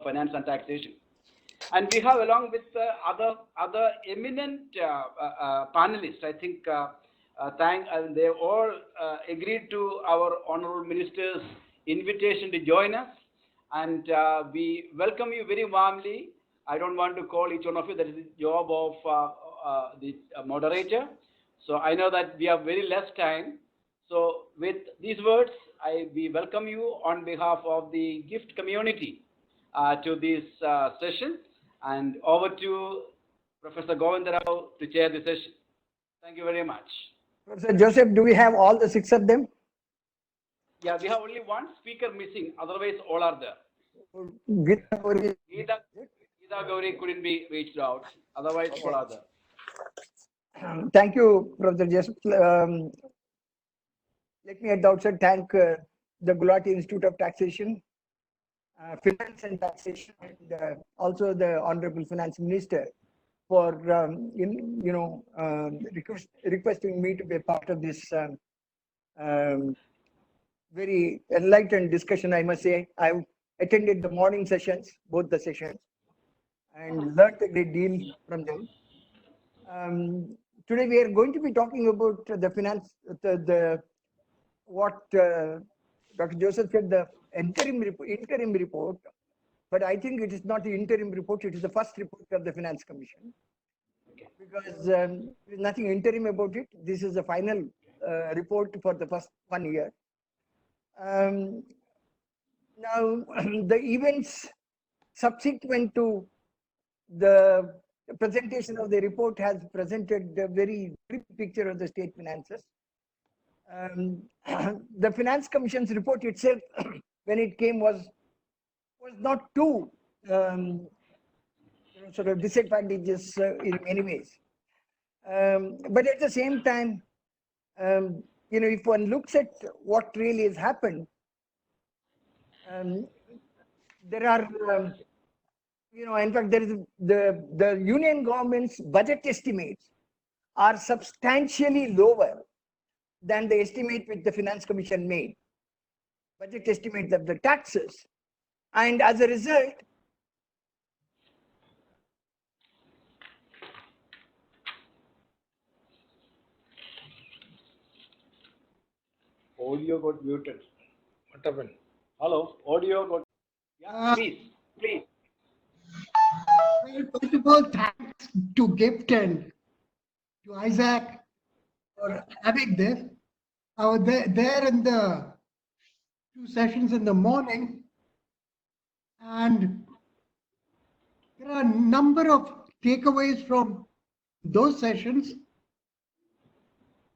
finance and taxation. And we have, along with other eminent panelists, I think they all agreed to our honorable minister's invitation to join us, and we welcome you very warmly. I don't want to call each one of you; that is the job of the moderator. So I know that we have very less time. So with these words, we welcome you on behalf of the gift community to this session. And over to Professor Govindarao to chair the session. Thank you very much. Professor Joseph, do we have all the 6 of them? Yeah, we have only one speaker missing. Otherwise, all are there. Geeta Gauri couldn't be reached out. Otherwise, all are there. Thank you, Professor Joseph. Let me at the outset thank the Gulati Institute of Taxation, Finance and Taxation, and also the Honorable Finance Minister for requesting me to be a part of this very enlightened discussion. I must say, I've attended the morning sessions, both the sessions, and learned a great deal from them. Today we are going to be talking about the finance, what Dr. Joseph said, the interim report, but I think it is not the interim report, it is the first report of the Finance Commission, because there is nothing interim about it. This is the final report for the first 1 year. Now, the events subsequent to the presentation of the report has presented a very clear picture of the state finances. The Finance Commission's report itself, when it came, was not too sort of disadvantageous in many ways. But at the same time, if one looks at what really has happened, there are, in fact, there is the union government's budget estimates are substantially lower than the estimate which the Finance Commission made, budget estimates of the taxes. And as a result, audio got muted. What happened? Hello, audio got. Yeah, please. Well, first of all, thanks to Gift and to Isaac for having this. I was there in the 2 sessions in the morning, and there are a number of takeaways from those sessions.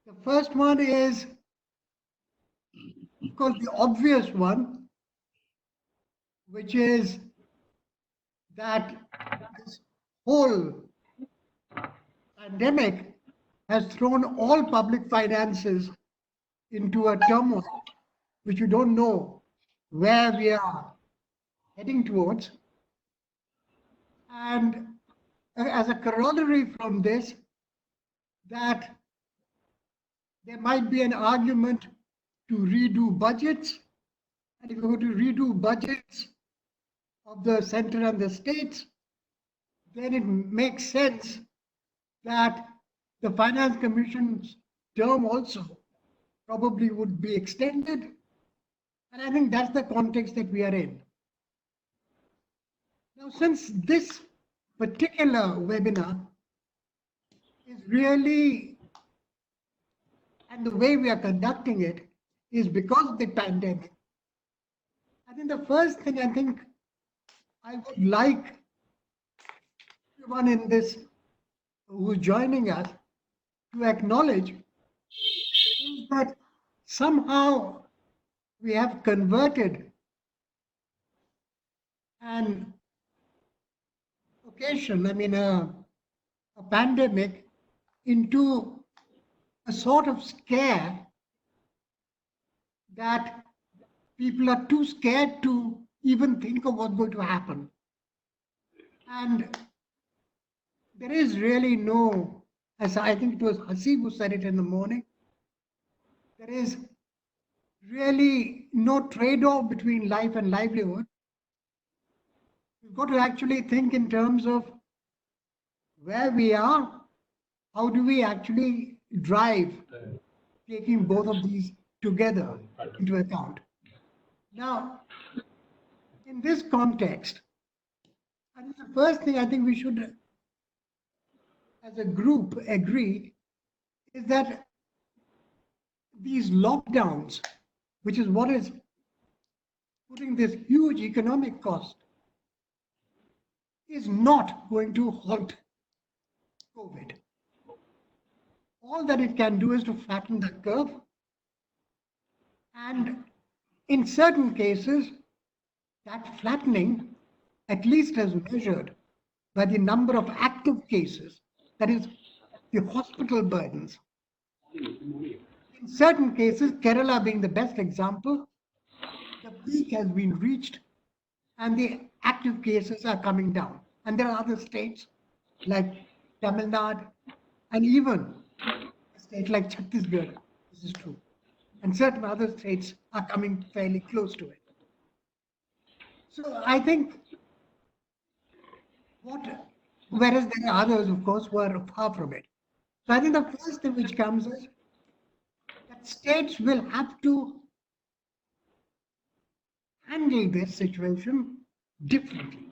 The first one is, of course, the obvious one, which is that this whole pandemic has thrown all public finances into a turmoil, which you don't know where we are heading towards. And as a corollary from this, that there might be an argument to redo budgets. And if you go to redo budgets of the center and the states, then it makes sense that the Finance Commission's term also probably would be extended. And I think that's the context that we are in. Now, since this particular webinar is really, and the way we are conducting it is because of the pandemic, I think the first thing I would like everyone in this who's joining us to acknowledge is that somehow we have converted an occasion, a pandemic, into a sort of scare that people are too scared to even think of what's going to happen. And there is really no, as I think it was Hasib who said it in the morning, there is really no trade-off between life and livelihood, We've got to actually think in terms of where we are, how do we actually drive taking both of these together into account. Now, in this context, I think the first thing I think we should, as a group, agree is that these lockdowns, which is what is putting this huge economic cost, is not going to halt COVID. All that it can do is to flatten the curve. And in certain cases, that flattening, at least as measured by the number of active cases, that is, the hospital burdens. In certain cases, Kerala being the best example, the peak has been reached and the active cases are coming down. And there are other states like Tamil Nadu and even a state like Chhattisgarh, this is true. And certain other states are coming fairly close to it. So I think whereas there are others, of course, who are far from it. So I think the first thing which comes is that states will have to handle this situation differently.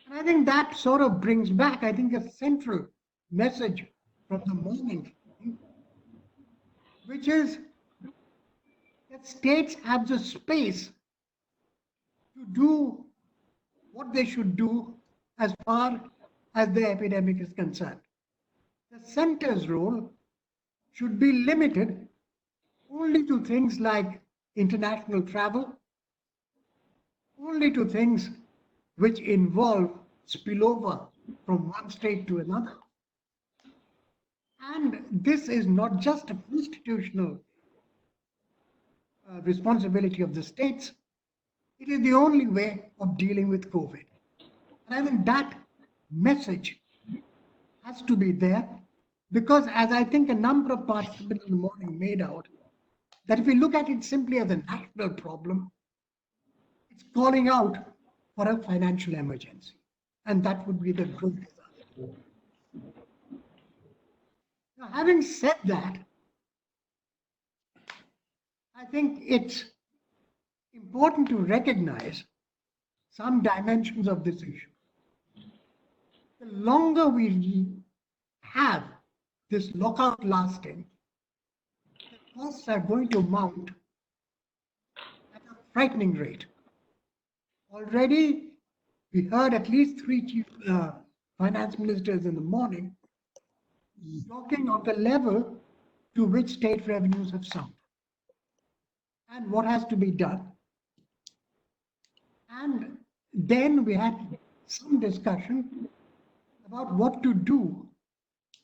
And I think that sort of brings back, I think, a central message from the morning, which is that states have the space to do what they should do as far as the epidemic is concerned. The center's role should be limited only to things like international travel, only to things which involve spillover from one state to another. And this is not just a constitutional responsibility of the states, it is the only way of dealing with COVID. And I think that message has to be there because, as I think a number of participants in the morning made out, that if we look at it simply as a national problem, it's calling out for a financial emergency. And that would be the good disaster. Now, having said that, I think it's important to recognize some dimensions of this issue. The longer we have this lockout lasting, the costs are going to mount at a frightening rate. Already, we heard at least three chief finance ministers in the morning talking of the level to which state revenues have sunk and what has to be done. And then we had some discussion about what to do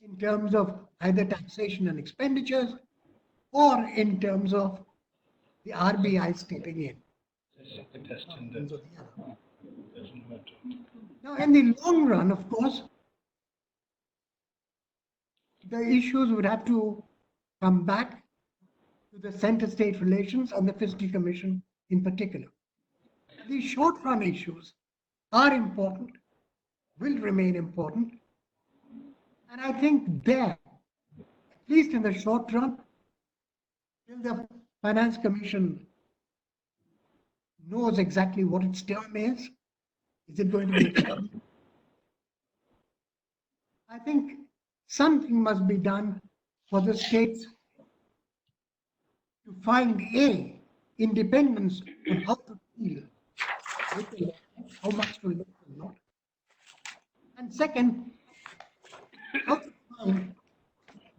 in terms of either taxation and expenditures or in terms of the RBI stepping in. Now, in the long run, of course, the issues would have to come back to the center-state relations and the Fiscal Commission in particular. These short-run issues are important, will remain important, and I think there, at least in the short run, till the Finance Commission knows exactly what its term is it going to be extended? I think something must be done for the states to find independence on how to deal with the law, how much to let or not. And second, how to find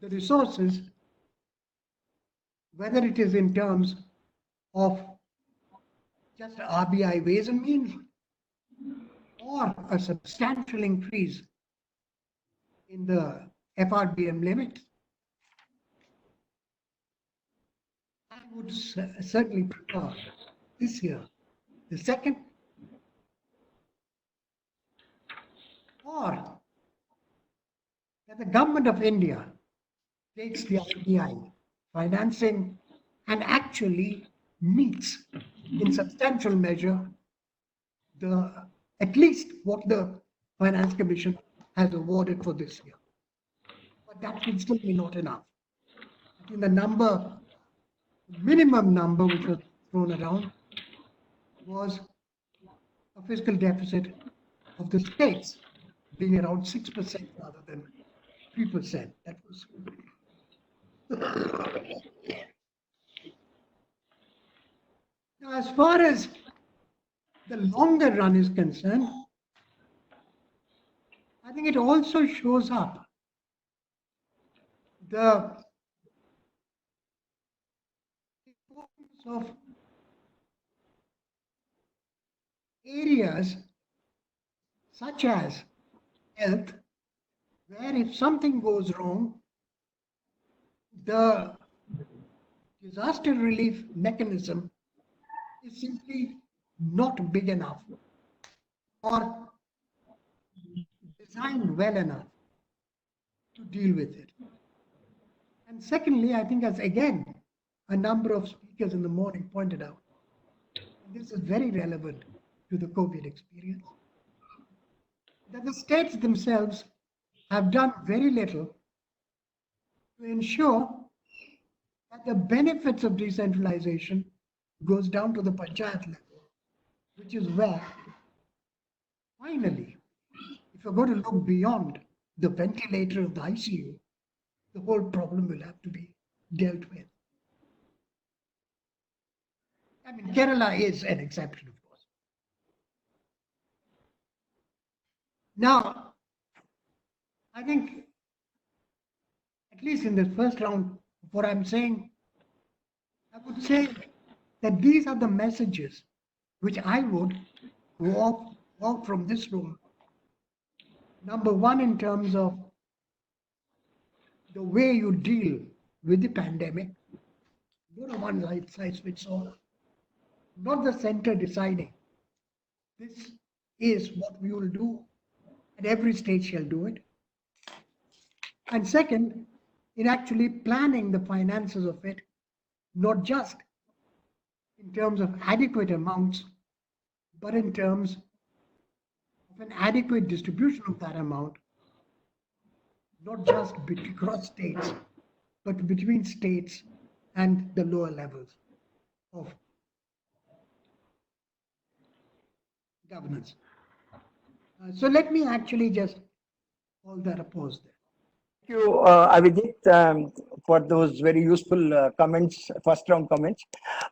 the resources, whether it is in terms of just RBI ways and means or a substantial increase in the FRBM limits. I would certainly prefer this year. The second, or that the government of India takes the RBI financing and actually meets in substantial measure at least what the Finance Commission has awarded for this year. But that would still be not enough. I think the minimum number which was thrown around was a fiscal deficit of the states being around 6% rather than 3%. That was. Now, as far as the longer run is concerned, I think it also shows up the importance of areas such as health, where if something goes wrong, the disaster relief mechanism is simply not big enough or designed well enough to deal with it. And secondly, I think, as again a number of speakers in the morning pointed out, and this is very relevant to the COVID experience, that the states themselves have done very little to ensure that the benefits of decentralization goes down to the panchayat level, which is where, finally, if you're going to look beyond the ventilator of the ICU, the whole problem will have to be dealt with. I mean, Kerala is an exception, of course. Now, I think, at least in this first round, what I'm saying, I would say that these are the messages which I would walk from this room. Number one, in terms of the way you deal with the pandemic, not a one size fits all, not the center deciding this is what we will do and every state shall do it. And second, in actually planning the finances of it, not just in terms of adequate amounts, but in terms of an adequate distribution of that amount, not just across states, but between states and the lower levels of governance. So let me actually just hold that a pause there. Thank you, Avijit, for those very useful comments, first round comments.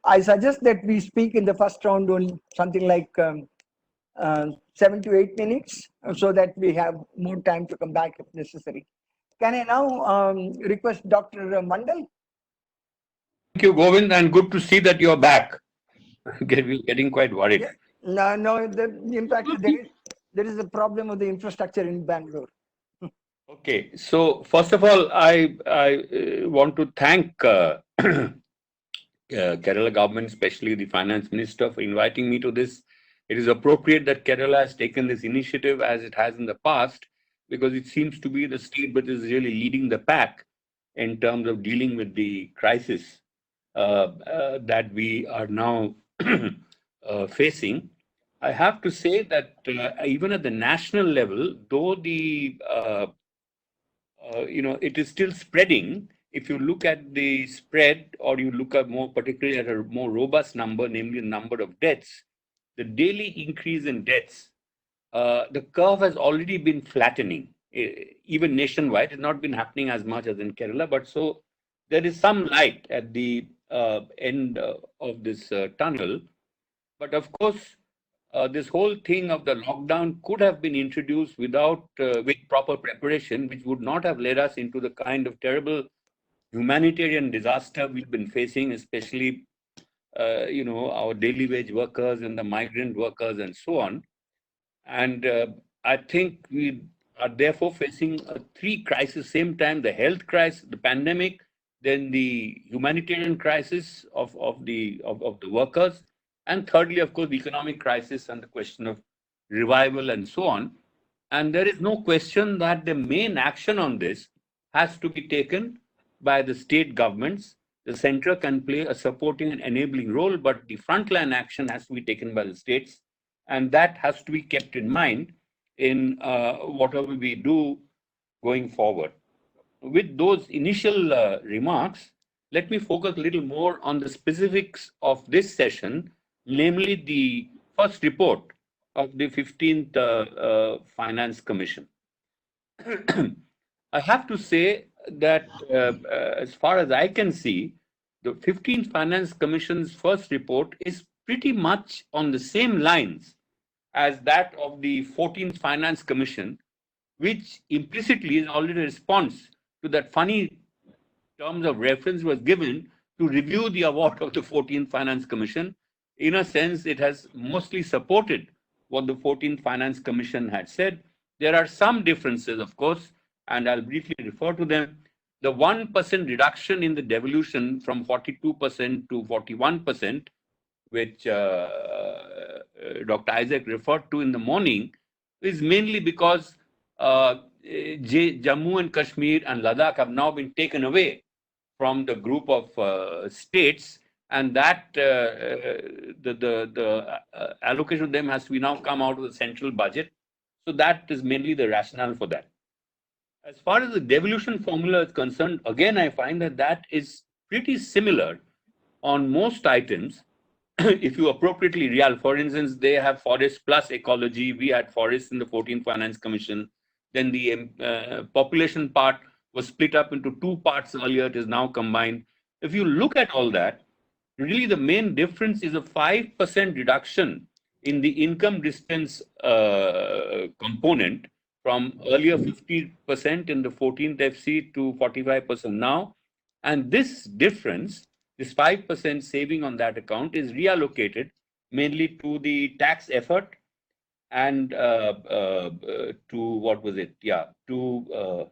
I suggest that we speak in the first round on something like 7 to 8 minutes, so that we have more time to come back if necessary. Can I now request Dr. Mandal? Thank you, Govind, and good to see that you're back. We're getting quite worried. Yeah. No, in fact, there is a problem with the infrastructure in Bangalore. Okay, so first of all, I want to thank Kerala government, especially the finance minister, for inviting me to this. It is appropriate that Kerala has taken this initiative as it has in the past, because it seems to be the state that is really leading the pack in terms of dealing with the crisis that we are now facing. I have to say that even at the national level, though the it is still spreading. If you look at the spread, or you look at more particularly at a more robust number, namely the number of deaths, the daily increase in deaths, the curve has already been flattening. Even nationwide, it's not been happening as much as in Kerala, but so there is some light at the end of this tunnel. But of course, this whole thing of the lockdown could have been introduced with proper preparation, which would not have led us into the kind of terrible humanitarian disaster we've been facing, especially our daily wage workers and the migrant workers and so on. And I think we are therefore facing three crises same time: the health crisis, the pandemic, then the humanitarian crisis of the workers, and thirdly, of course, the economic crisis and the question of revival and so on. And there is no question that the main action on this has to be taken by the state governments. The center can play a supporting and enabling role, but the frontline action has to be taken by the states. And that has to be kept in mind in whatever we do going forward. With those initial remarks, let me focus a little more on the specifics of this session, namely the first report of the 15th Finance Commission. I have to say that as far as I can see, the 15th Finance Commission's first report is pretty much on the same lines as that of the 14th Finance Commission, which implicitly is already a response to that funny terms of reference was given to review the award of the 14th Finance Commission. In a sense, it has mostly supported what the 14th Finance Commission had said. There are some differences, of course, and I'll briefly refer to them. The 1% reduction in the devolution from 42% to 41%, which Dr. Isaac referred to in the morning, is mainly because Jammu and Kashmir and Ladakh have now been taken away from the group of states, and that the allocation of them has to be now come out of the central budget. So that is mainly the rationale for that. As far as the devolution formula is concerned, again, I find that that is pretty similar on most items. If you appropriately real, for instance, they have forest plus ecology. We had forests in the 14th Finance Commission. Then the population part was split up into two parts earlier. It is now combined. If you look at all that, really the main difference is a 5% reduction in the income distance component from earlier 50% in the 14th FC to 45% now. And this difference, this 5% saving on that account, is reallocated mainly to the tax effort and to what was it? Yeah, to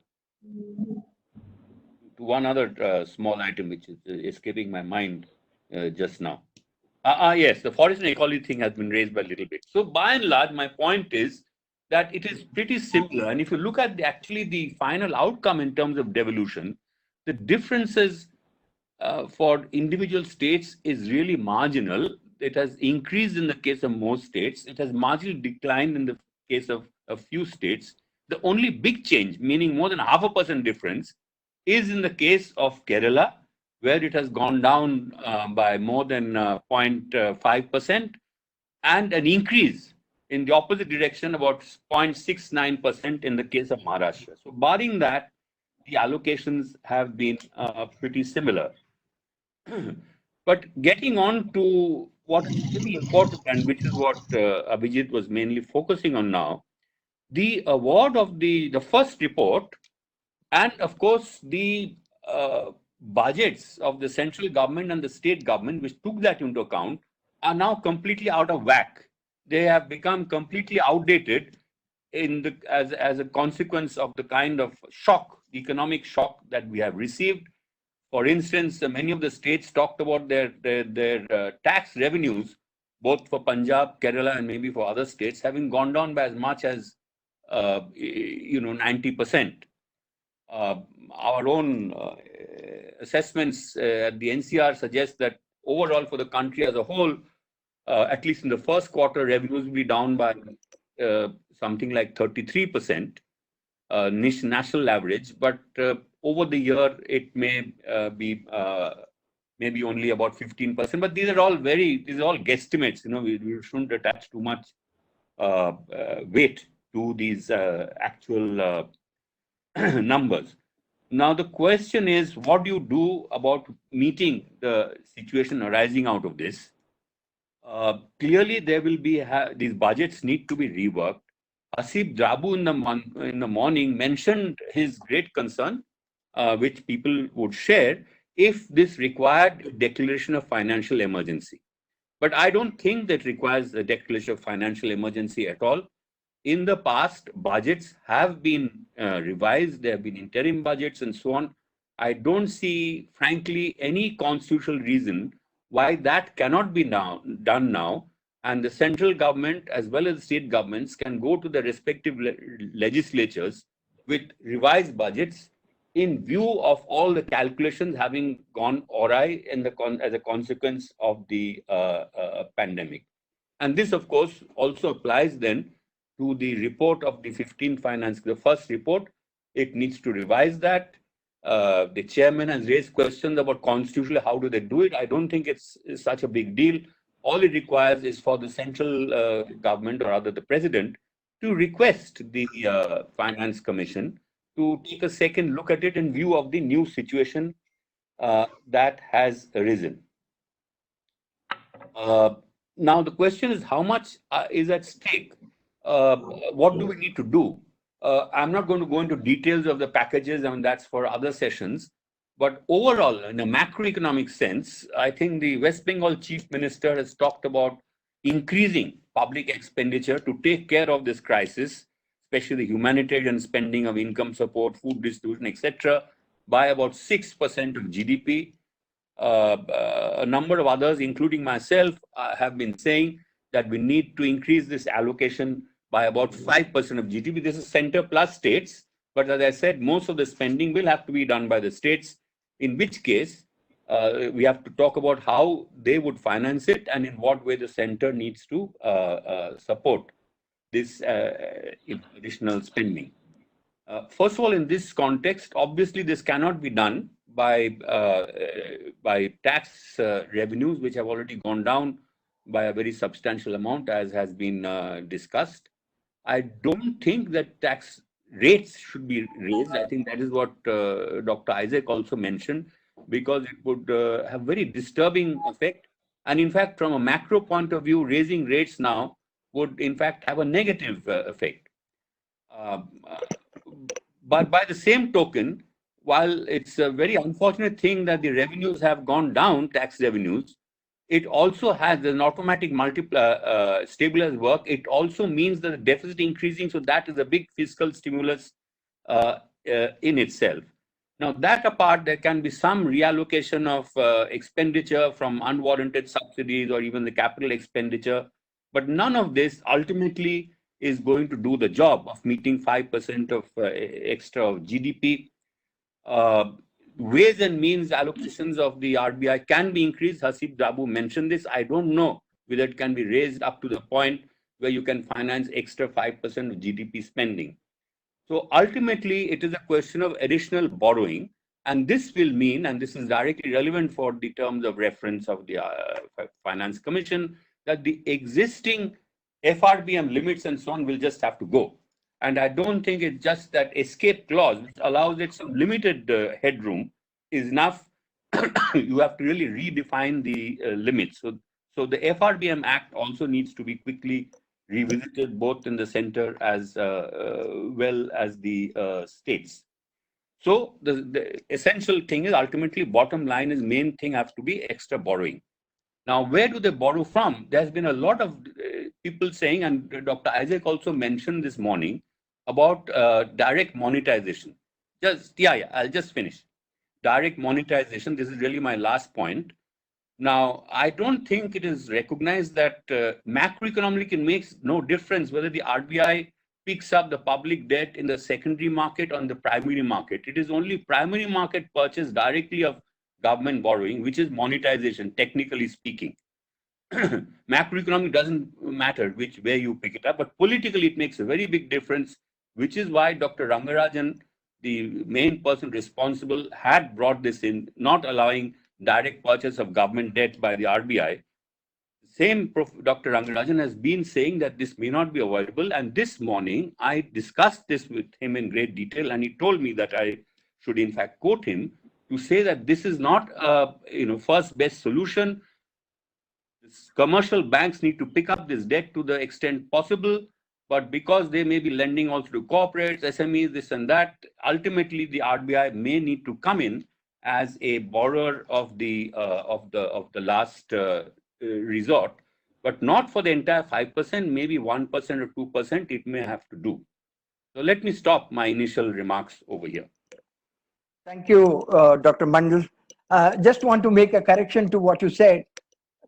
one other small item which is escaping my mind just now. Yes, the forest and ecology thing has been raised by a little bit. So by and large, my point is that it is pretty similar. And if you look at actually the final outcome in terms of devolution, the differences for individual states is really marginal. It has increased in the case of most states. It has marginally declined in the case of a few states. The only big change, meaning more than 0.5% difference, is in the case of Kerala, where it has gone down by more than 0.5%, and an increase in the opposite direction, about 0.69% in the case of Maharashtra. So barring that, the allocations have been pretty similar. But getting on to what is really important, and which is what Abhijit was mainly focusing on now, the award of the first report, and of course the budgets of the central government and the state government, which took that into account, are now completely out of whack. They have become completely outdated as a consequence of the kind of shock, economic shock that we have received. For instance, many of the states talked about their tax revenues, both for Punjab, Kerala, and maybe for other states, having gone down by as much as 90%. Our own assessments at the NCR suggest that overall for the country as a whole, at least in the first quarter, revenues will be down by something like 33%, national average. But over the year, it may be maybe only about 15%. But these are all guesstimates. We shouldn't attach too much weight to these actual numbers. Now, the question is, what do you do about meeting the situation arising out of this? Clearly, there will be these budgets need to be reworked. Asif Drabu in the morning mentioned his great concern, which people would share, if this required declaration of financial emergency. But I don't think that requires a declaration of financial emergency at all. In the past, budgets have been revised. There have been interim budgets and so on. I don't see, frankly, any constitutional reason why that cannot be done now. And the central government, as well as state governments, can go to the respective legislatures with revised budgets in view of all the calculations having gone awry as a consequence of the pandemic. And this, of course, also applies then to the report of the 15th finance, the first report. It needs to revise that. The chairman has raised questions about constitutionally how do they do it. I don't think it's such a big deal. All it requires is for the central government, or rather the president, to request the finance commission to take a second look at it in view of the new situation that has arisen. Now, the question is how much is at stake? What do we need to do? I'm not going to go into details of the packages, I mean, that's for other sessions. But overall, in a macroeconomic sense, I think the West Bengal Chief Minister has talked about increasing public expenditure to take care of this crisis, especially the humanitarian spending of income support, food distribution, etc., by about 6% of GDP. A number of others, including myself, have been saying that we need to increase this allocation by about 5% of GDP. This is center plus states. But as I said, most of the spending will have to be done by the states, in which case we have to talk about how they would finance it and in what way the center needs to support this additional spending. First of all, in this context, obviously this cannot be done by tax revenues, which have already gone down by a very substantial amount, as has been discussed. I don't think that tax rates should be raised. I think that is what Dr. Isaac also mentioned, because it would have very disturbing effect. And in fact, from a macro point of view, raising rates now would in fact have a negative effect. But by the same token, while it's a very unfortunate thing that the revenues have gone down, tax revenues, it also has an automatic stabilized work. It also means that the deficit increasing, so that is a big fiscal stimulus in itself. Now, that apart, there can be some reallocation of expenditure from unwarranted subsidies or even the capital expenditure, but none of this ultimately is going to do the job of meeting 5% of extra of GDP. Ways and means allocations of the RBI can be increased. Hasib Dabu mentioned this. I don't know whether it can be raised up to the point where you can finance extra 5% of GDP spending. So ultimately, it is a question of additional borrowing. And this will mean, and this is directly relevant for the terms of reference of the Finance Commission, that the existing FRBM limits and so on will just have to go. And I don't think it's just that escape clause, which allows it some limited headroom, is enough. You have to really redefine the limits. So the FRBM Act also needs to be quickly revisited, both in the center as well as the states. So the essential thing is, ultimately, bottom line is, main thing has to be extra borrowing. Now, where do they borrow from? There's been a lot of people saying, and Dr. Isaac also mentioned this morning, about direct monetization. I'll just finish. Direct monetization, this is really my last point. Now, I don't think it is recognized that macroeconomically it makes no difference whether the RBI picks up the public debt in the secondary market or in the primary market. It is only primary market purchase directly of government borrowing, which is monetization, technically speaking. Macroeconomic doesn't matter which way you pick it up, but politically it makes a very big difference, which is why Dr. Rangarajan, the main person responsible, had brought this in, not allowing direct purchase of government debt by the RBI. Same Dr. Rangarajan has been saying that this may not be avoidable, and this morning I discussed this with him in great detail, and he told me that I should in fact quote him to say that this is not a first best solution. Commercial banks need to pick up this debt to the extent possible, but because they may be lending also to corporates, SMEs, this and that, ultimately the RBI may need to come in as a borrower of the last resort, but not for the entire 5%, maybe 1% or 2% it may have to do. So let me stop my initial remarks over here. Thank you, Dr. Mandal. Just want to make a correction to what you said.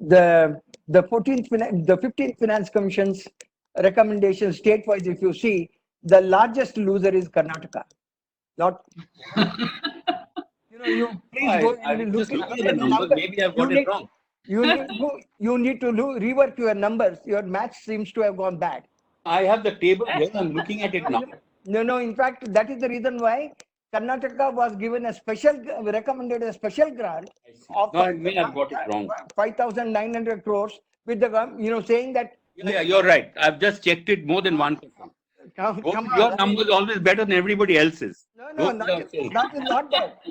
The 15th Finance Commission's recommendation state-wise, if you see, the largest loser is Karnataka. Not, you please go and look at the numbers. Maybe I've got it wrong. you need to rework your numbers. Your math seems to have gone bad. I have the table here. I'm looking at it now. No. In fact, that is the reason why Karnataka was given a recommended a special grant of No, I may have got it wrong. 5,900 crores with the saying that. Yeah, you're right. I've just checked it more than 1%. Come Your on. number is always better than everybody else's. No, that is not that.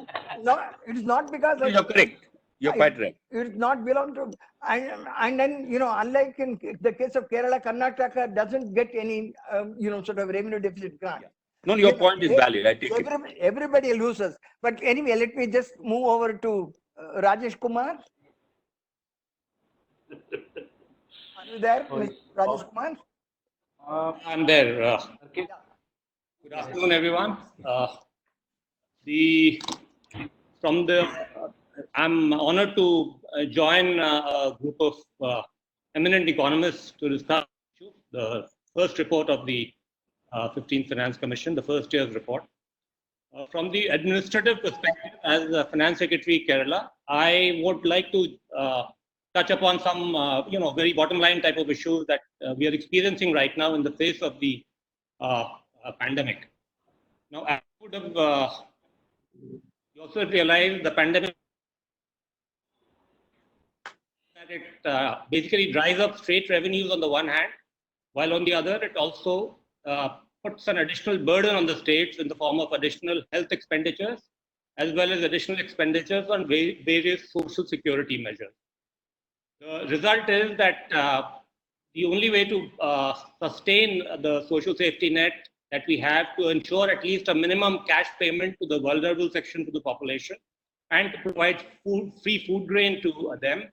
No, it's not because You're correct. You're quite right. It's not belong to, and then unlike in the case of Kerala, Karnataka doesn't get any sort of revenue deficit grant. Yeah. No, your point is valid. I take it. Everybody loses. But anyway, let me just move over to Rajesh Kumar. Are you there, Mr. Rajesh Kumar? I'm there. Good afternoon, everyone. I'm honored to join a group of eminent economists to discuss the first report of the 15th Finance Commission, the first year's report. From the administrative perspective, as a Finance Secretary Kerala, I would like to touch upon some, very bottom line type of issues that we are experiencing right now in the face of the pandemic. Now, I would have you also realize the pandemic that it basically dries up state revenues on the one hand, while on the other it also puts an additional burden on the states in the form of additional health expenditures as well as additional expenditures on various social security measures. The result is that the only way to sustain the social safety net that we have to ensure at least a minimum cash payment to the vulnerable section of the population and to provide free food grain to them.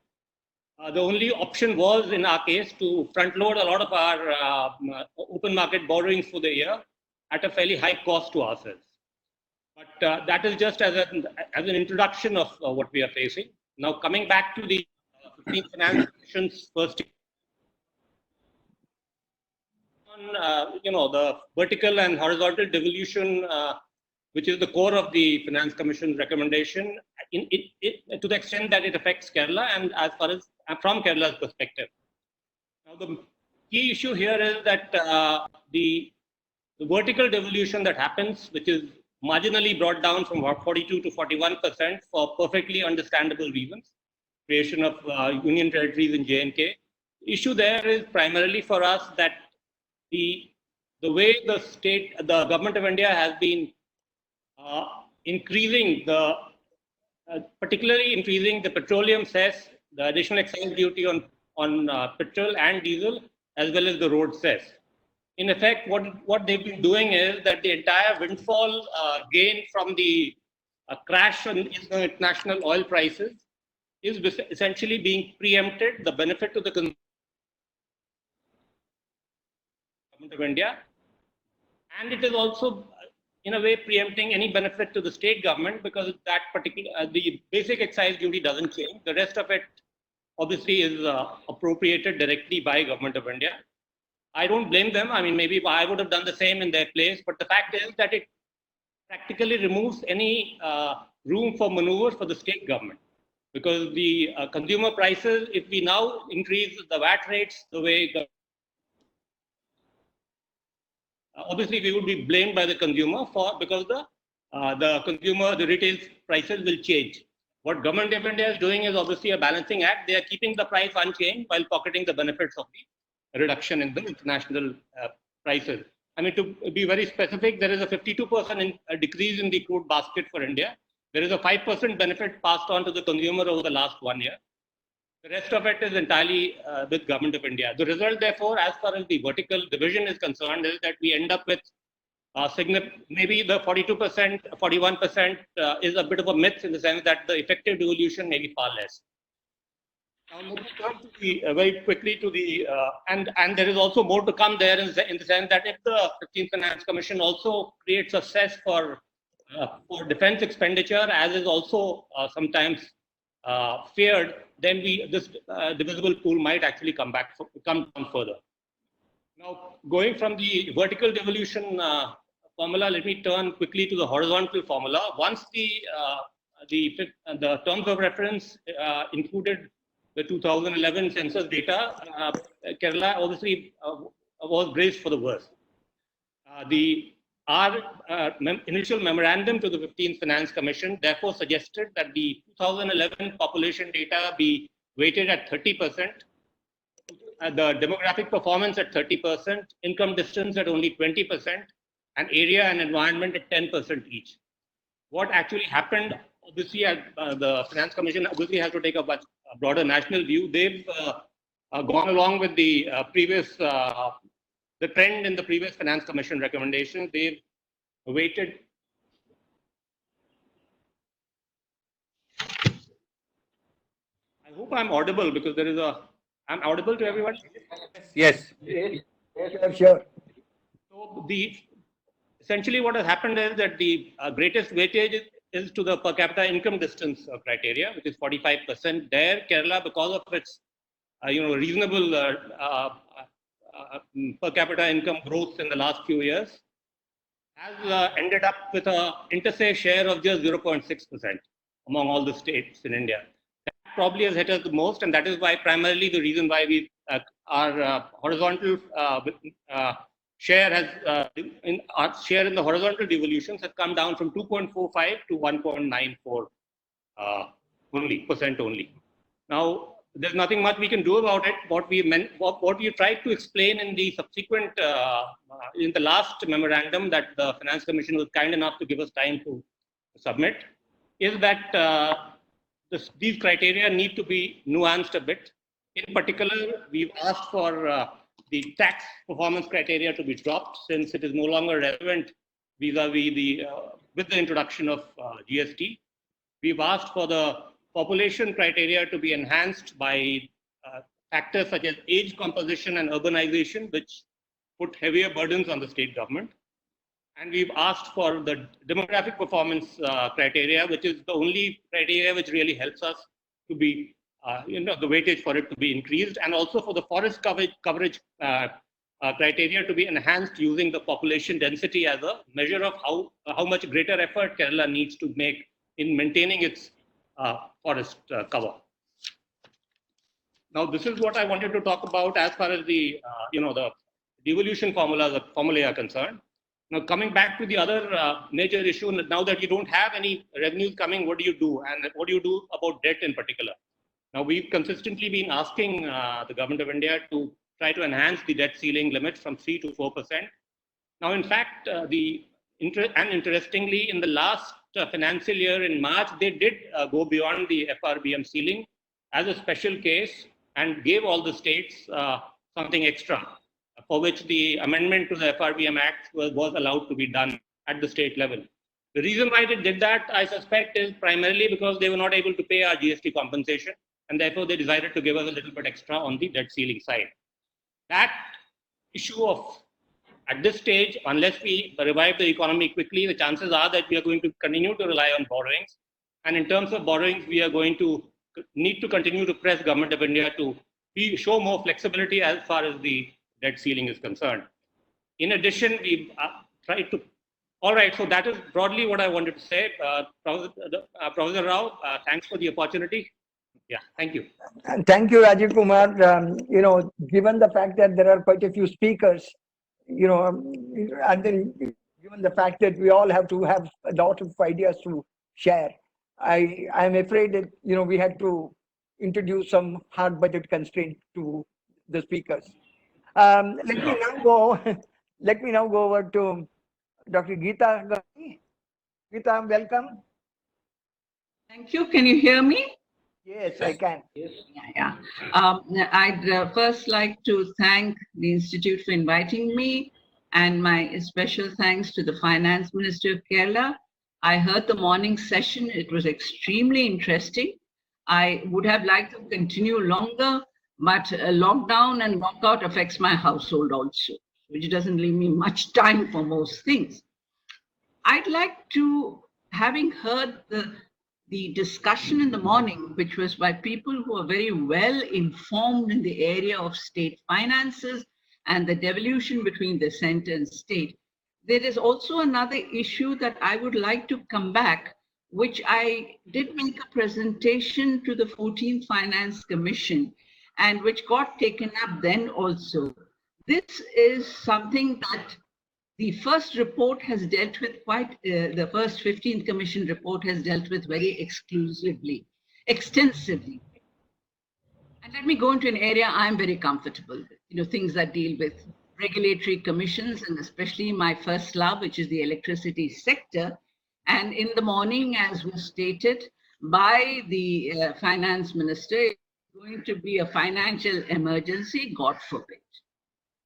The only option was, in our case, to front load a lot of our open market borrowings for the year at a fairly high cost to ourselves. But that is just as an introduction of what we are facing. Now, coming back to the 15th Finance Commission's first the vertical and horizontal devolution, which is the core of the Finance Commission's recommendation, to the extent that it affects Kerala and as far as from Kerala's perspective. Now, the key issue here is that the vertical devolution that happens, which is marginally brought down from 42 to 41% for perfectly understandable reasons, creation of union territories in J&K. The issue there is primarily for us that the way the government of India has been particularly increasing the petroleum cess, the additional excise duty on petrol and diesel, as well as the road cess. In effect, what they've been doing is that the entire windfall gain from the crash in the international oil prices is essentially being preempted, the benefit to the government of India, and it is also in a way preempting any benefit to the state government because that particular the basic excise duty doesn't change. The rest of it obviously is appropriated directly by government of India. I don't blame them. I mean, maybe I would have done the same in their place, but the fact is that it practically removes any room for maneuver for the state government because the consumer prices, if we now increase the VAT rates the way obviously we would be blamed by the consumer because the retail prices will change. What government of India is doing is obviously a balancing act. They are keeping the price unchanged while pocketing the benefits of the reduction in the international prices. I mean, to be very specific, there is a 52% decrease in the crude basket for India. There is a 5% benefit passed on to the consumer over the last 1 year. The rest of it is entirely with government of India. The result, therefore, as far as the vertical division is concerned, is that we end up with maybe the 42%, 41% is a bit of a myth in the sense that the effective devolution may be far less. Now, let me turn to very quickly to the, and there is also more to come there in the sense that if the 15th Finance Commission also creates a cess for defense expenditure, as is also sometimes feared, then this divisible pool might actually come down further. Now, going from the vertical devolution formula, let me turn quickly to the horizontal formula. Once the terms of reference included the 2011 census data, Kerala obviously was braced for the worst. Our initial memorandum to the 15th Finance Commission therefore suggested that the 2011 population data be weighted at 30%, the demographic performance at 30%, income distance at only 20%, and area and environment at 10% each. What actually happened, obviously, the Finance Commission obviously has to take a broader national view. They've gone along with the previous, the trend in the previous Finance Commission recommendations. They've weighted. I hope I'm audible because there is I'm audible to everyone? Yes. Sure. So essentially what has happened is that the greatest weightage is to the per capita income distance criteria, which is 45%. There, Kerala, because of its reasonable per capita income growth in the last few years, has ended up with an interstate share of just 0.6% among all the states in India. That probably has hit us the most, and that is why primarily the reason why we our horizontal share has our share in the horizontal devolutions has come down from 2.45 to 1.94 only. Now, there's nothing much we can do about it. What we tried to explain in the subsequent, in the last memorandum that the Finance Commission was kind enough to give us time to submit, is that these criteria need to be nuanced a bit. In particular, we've asked for the tax performance criteria to be dropped since it is no longer relevant vis-a-vis with the introduction of GST. We've asked for the population criteria to be enhanced by factors such as age composition and urbanization, which put heavier burdens on the state government. And we've asked for the demographic performance criteria, which is the only criteria which really helps us to be, the weightage for it to be increased, and also for the forest coverage criteria to be enhanced using the population density as a measure of how much greater effort Kerala needs to make in maintaining its forest cover. Now, this is what I wanted to talk about as far as the the devolution formulae are concerned. Now, coming back to the other major issue, now that you don't have any revenues coming, what do you do? And what do you do about debt in particular? Now, we've consistently been asking the government of India to try to enhance the debt ceiling limit from 3 to 4%. Now, in fact, interestingly, in the last financial year in March, they did go beyond the FRBM ceiling as a special case and gave all the states something extra, for which the amendment to the FRBM Act was allowed to be done at the state level. The reason why they did that, I suspect, is primarily because they were not able to pay our GST compensation, and therefore they decided to give us a little bit extra on the debt ceiling side. That issue of, at this stage, unless we revive the economy quickly, the chances are that we are going to continue to rely on borrowings. And in terms of borrowings, we are going to need to continue to press Government of India to show more flexibility as far as the debt ceiling is concerned. In addition, we tried to. All right, so that is broadly what I wanted to say. Professor Rao, thanks for the opportunity. Yeah, thank you. And thank you, Rajiv Kumar. Given the fact that there are quite a few speakers, and then given the fact that we all have to have a lot of ideas to share, I'm afraid that we had to introduce some hard budget constraint to the speakers. Let me now go over to Dr. Geeta. Geeta, welcome. Thank you. Can you hear me? Yes, I can. Yes. Yeah. I'd first like to thank the Institute for inviting me, and my special thanks to the Finance Minister of Kerala. I heard the morning session. It was extremely interesting. I would have liked to continue longer, but lockdown and walkout affects my household also, which doesn't leave me much time for most things. I'd like to, having heard the discussion in the morning, which was by people who are very well informed in the area of state finances and the devolution between the center and state, there is also another issue that I would like to come back, which I did make a presentation to the 14th Finance Commission and which got taken up then also. This is something that the first report has dealt with the first 15th Commission report has dealt with very extensively. And let me go into an area I'm very comfortable with, things that deal with regulatory commissions and especially my first love, which is the electricity sector. And in the morning, as was stated by the finance minister, it's going to be a financial emergency, God forbid.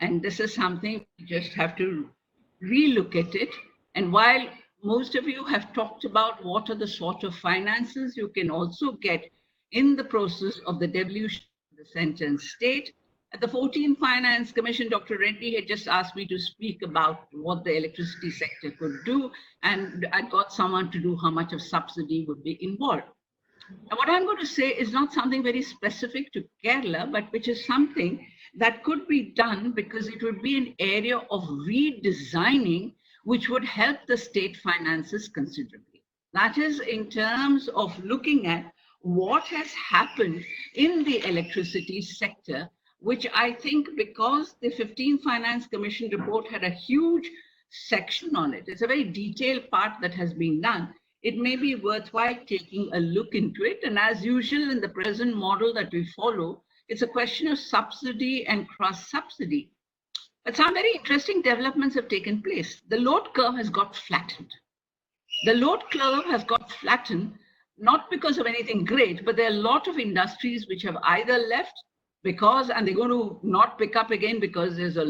And this is something we just have to relook at it. And while most of you have talked about what are the sort of finances you can also get in the process of the devolution of the center and state, at the 14th Finance Commission, Dr. Reddy had just asked me to speak about what the electricity sector could do, and I got someone to do how much of subsidy would be involved. And what I'm going to say is not something very specific to Kerala, but which is something that could be done because it would be an area of redesigning which would help the state finances considerably. That is in terms of looking at what has happened in the electricity sector, which I think because the 15th Finance Commission report had a huge section on it, it's a very detailed part that has been done. It may be worthwhile taking a look into it. And as usual in the present model that we follow, it's a question of subsidy and cross-subsidy. But some very interesting developments have taken place. The load curve has got flattened. The load curve has got flattened, not because of anything great, but there are a lot of industries which have either left because, and they're going to not pick up again because there's a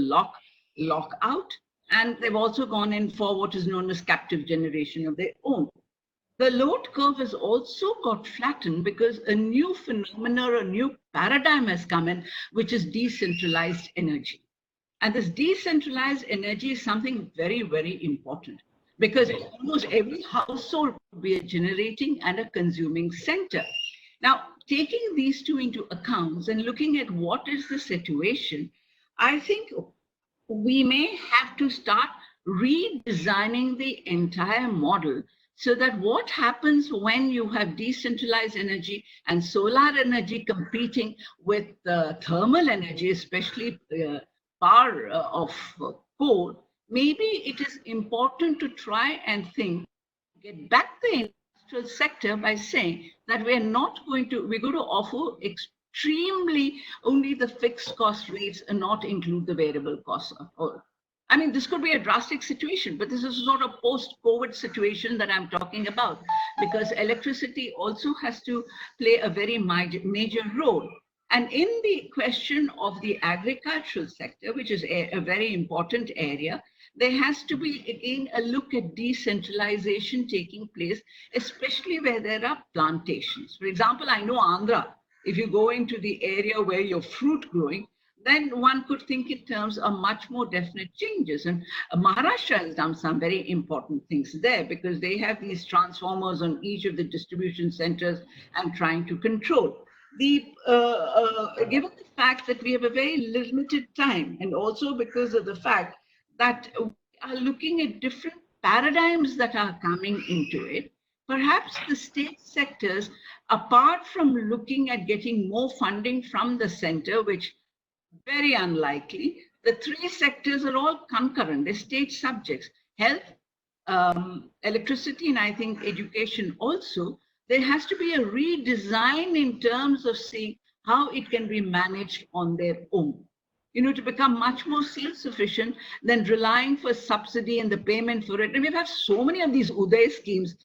lockout, and they've also gone in for what is known as captive generation of their own. The load curve has also got flattened because a new phenomenon, a new paradigm has come in, which is decentralized energy. And this decentralized energy is something very, very important because almost every household will be a generating and a consuming center. Now, taking these two into account and looking at what is the situation, I think we may have to start redesigning the entire model so that what happens when you have decentralized energy and solar energy competing with thermal energy, especially power of coal, maybe it is important to try and get back the industrial sector by saying that we're going to offer extremely only the fixed cost rates and not include the variable costs. I mean, this could be a drastic situation, but this is sort of post-COVID situation that I'm talking about, because electricity also has to play a very major role. And in the question of the agricultural sector, which is a very important area, there has to be, again, a look at decentralization taking place, especially where there are plantations. For example, I know Andhra, if you go into the area where you're fruit growing, then one could think in terms of much more definite changes. And Maharashtra has done some very important things there because they have these transformers on each of the distribution centers and trying to control. Given the fact that we have a very limited time, and also because of the fact that we are looking at different paradigms that are coming into it, perhaps the state sectors, apart from looking at getting more funding from the center, which very unlikely, the three sectors are all concurrent, they're state subjects: health, electricity, and I think education also. There has to be a redesign in terms of seeing how it can be managed on their own, to become much more self-sufficient than relying for subsidy and the payment for it. And we've had so many of these Uday schemes,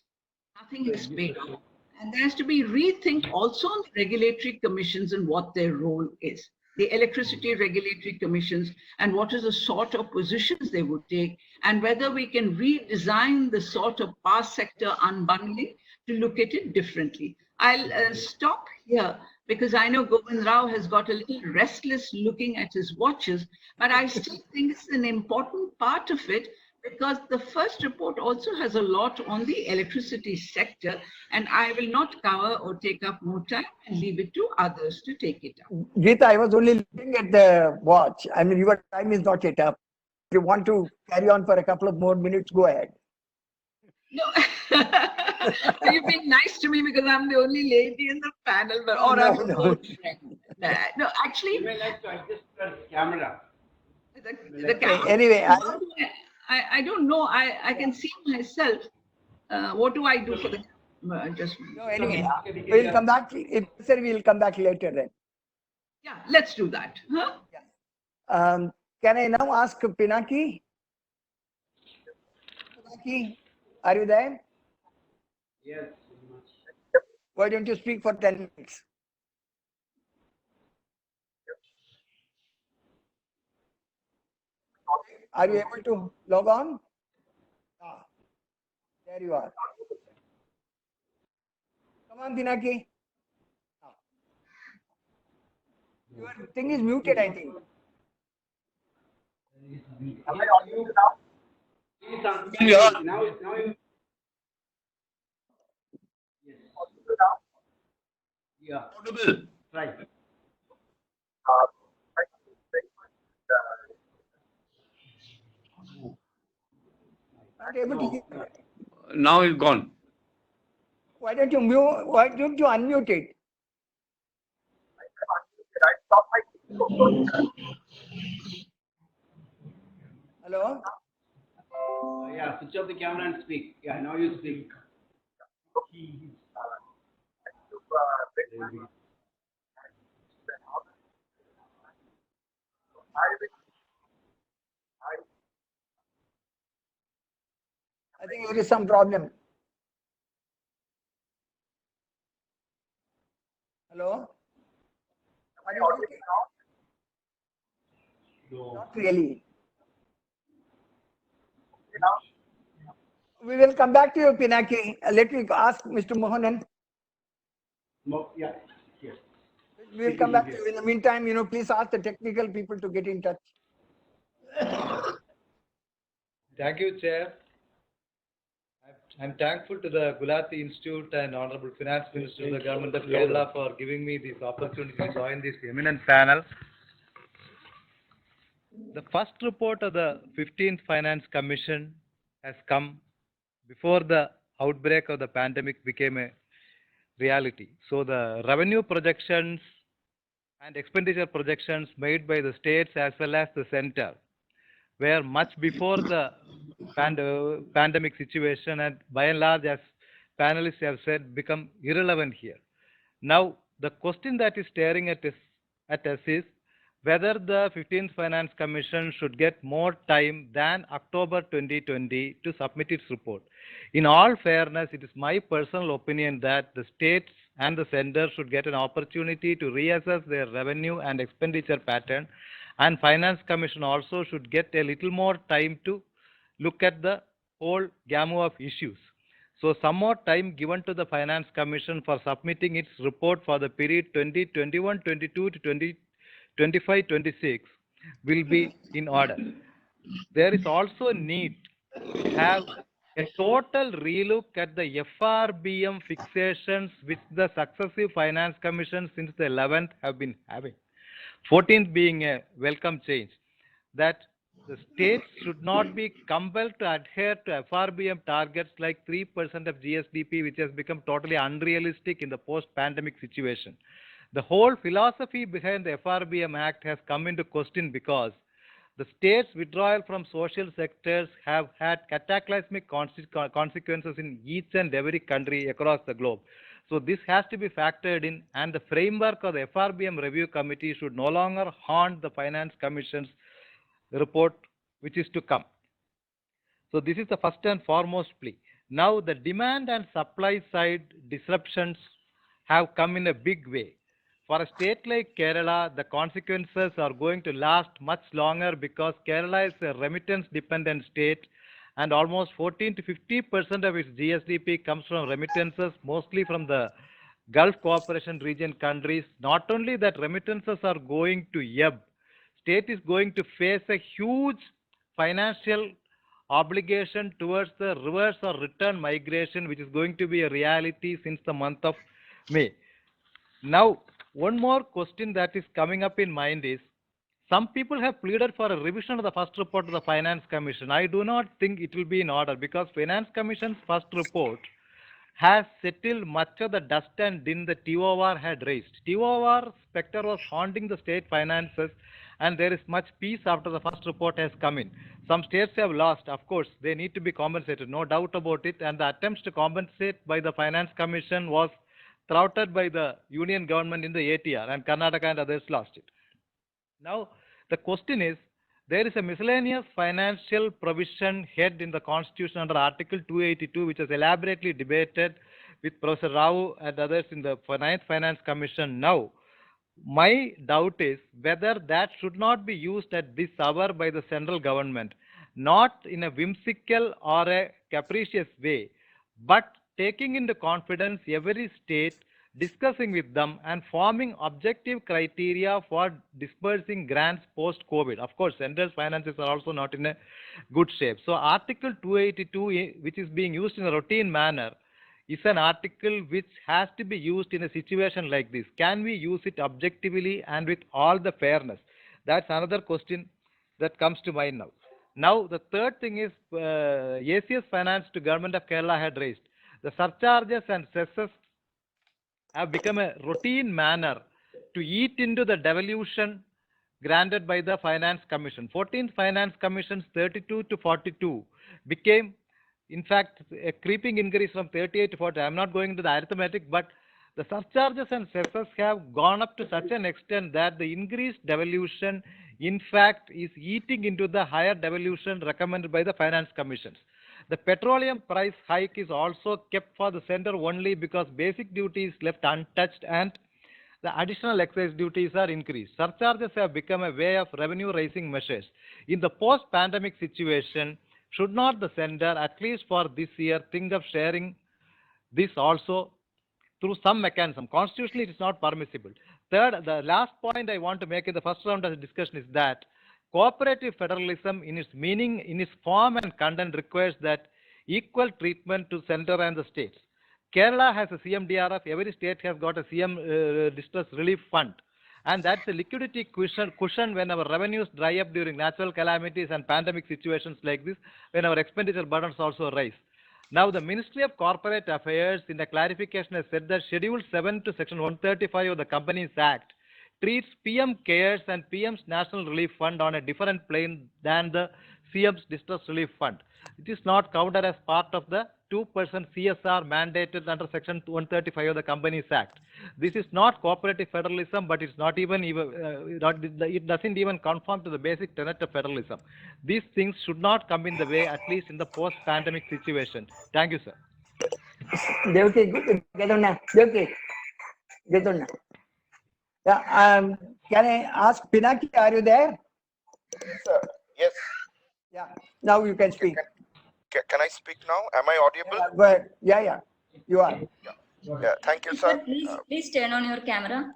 nothing is paid off. And there has to be rethink also on the regulatory commissions and what their role is. The electricity regulatory commissions and what is the sort of positions they would take, and whether we can redesign the sort of power sector unbundling to look at it differently. I'll stop here because I know Govind Rao has got a little restless looking at his watches, but I still think it's an important part of it because the first report also has a lot on the electricity sector, and I will not cover or take up more time and leave it to others to take it up. Geeta, I was only looking at the watch. I mean, your time is not yet up. If you want to carry on for a couple of more minutes, go ahead. No. You're being nice to me because I'm the only lady in the panel, but or No, I'm a no. old friend. No, actually, You may like to adjust your camera. the camera. Anyway, I don't know. I can see myself. What do I do for the adjustment? no, anyway, we'll come back. If necessary, we'll come back later then. Yeah, let's do that. Huh? Can I now ask Pinaki? Pinaki, are you there? Yes. Why don't you speak for 10 minutes? Are you able to log on? Ah, there you are. Come on, Pinaki. Ah. Your thing is muted, I think. Now you. Yes. Yeah. Audible. Right. Not able to hear. Now it's gone. Why don't you mute? Why don't you unmute it? Hello? Yeah, switch off the camera and speak. Yeah, now you speak. I think there is some problem. Hello? Are you okay? Not really. We will come back to you, Pinaki. Let me ask Mr. Mohanan. Yeah. Yes. We will come back to you. In the meantime, please ask the technical people to get in touch. Thank you, Chair. I'm thankful to the Gulati Institute and Honorable Finance Minister of the Government of Kerala for giving me this opportunity to join this eminent panel. The first report of the 15th Finance Commission has come before the outbreak of the pandemic became a reality. So the revenue projections and expenditure projections made by the states as well as the center were much before the pandemic situation, and by and large, as panelists have said, become irrelevant here. Now, the question that is staring at us is whether the 15th Finance Commission should get more time than October 2020 to submit its report. In all fairness, it is my personal opinion that the states and the center should get an opportunity to reassess their revenue and expenditure pattern, and Finance Commission also should get a little more time to look at the whole gamut of issues. So some more time given to the Finance Commission for submitting its report for the period 2021-22 to 2025-26 will be in order. There is also a need to have a total relook at the FRBM fixations which the successive Finance Commission since the 11th have been having. 14th being a welcome change, that the states should not be compelled to adhere to FRBM targets like 3% of GSDP, which has become totally unrealistic in the post-pandemic situation. The whole philosophy behind the FRBM Act has come into question because the states' withdrawal from social sectors have had cataclysmic consequences in each and every country across the globe. So this has to be factored in, and the framework of the FRBM Review Committee should no longer haunt the Finance Commission's report which is to come. So this is the first and foremost plea. Now the demand and supply side disruptions have come in a big way. For a state like Kerala, the consequences are going to last much longer because Kerala is a remittance dependent state, and almost 14 to 50% of its GSDP comes from remittances, mostly from the Gulf Cooperation region countries. Not only that, remittances are going to ebb. State is going to face a huge financial obligation towards the reverse or return migration, which is going to be a reality since the month of May. Now, one more question that is coming up in mind is, some people have pleaded for a revision of the first report of the Finance Commission. I do not think it will be in order because Finance Commission's first report has settled much of the dust and din the TOR had raised. TOR spectre was haunting the state finances, and there is much peace after the first report has come in. Some states have lost, of course, they need to be compensated, no doubt about it, and the attempts to compensate by the Finance Commission was thwarted by the union government in the ATR, and Karnataka and others lost it. Now, the question is, there is a miscellaneous financial provision head in the Constitution under Article 282, which was elaborately debated with Professor Rao and others in the Ninth Finance Commission. Now, my doubt is whether that should not be used at this hour by the central government, not in a whimsical or a capricious way, but taking into confidence every state, discussing with them and forming objective criteria for dispersing grants post-COVID. Of course, central finances are also not in a good shape. So Article 282, which is being used in a routine manner, is an article which has to be used in a situation like this. Can we use it objectively and with all the fairness? That's another question that comes to mind now. Now, the third thing is ACS Finance to Government of Kerala had raised. The surcharges and cesses have become a routine manner to eat into the devolution granted by the Finance Commission. 14th Finance Commission's 32 to 42 became, in fact, a creeping increase from 38 to 40. I'm not going into the arithmetic, but the surcharges and cesses have gone up to such an extent that the increased devolution, in fact, is eating into the higher devolution recommended by the Finance Commissions. The petroleum price hike is also kept for the center only because basic duty is left untouched and the additional excise duties are increased. Surcharges have become a way of revenue raising measures. In the post-pandemic situation, should not the center, at least for this year, think of sharing this also through some mechanism? Constitutionally, it is not permissible. Third, the last point I want to make in the first round of the discussion is that cooperative federalism in its meaning, in its form and content requires that equal treatment to center and the states. Kerala has a CMDRF, every state has got a CM Distress Relief Fund. And that's a liquidity cushion when our revenues dry up during natural calamities and pandemic situations like this, when our expenditure burdens also rise. Now, the Ministry of Corporate Affairs, in the clarification, has said that Schedule 7 to Section 135 of the Companies Act treats PM CARES and PM's National Relief Fund on a different plane than the CM's Distress Relief Fund. It is not counted as part of the 2% CSR mandated under Section 135 of the Companies Act. This is not cooperative federalism, but it's not even it doesn't even conform to the basic tenet of federalism. These things should not come in the way, at least in the post-pandemic situation. Thank you, sir. Devaki, get on now. Devaki, get on now. Yeah, can I ask Pinaki, are you there? Sir, yes. Yeah, now you can speak. Can I speak now? Am I audible? Yeah, go ahead. Yeah, you are. Yeah, thank you, sir. Please turn on your camera.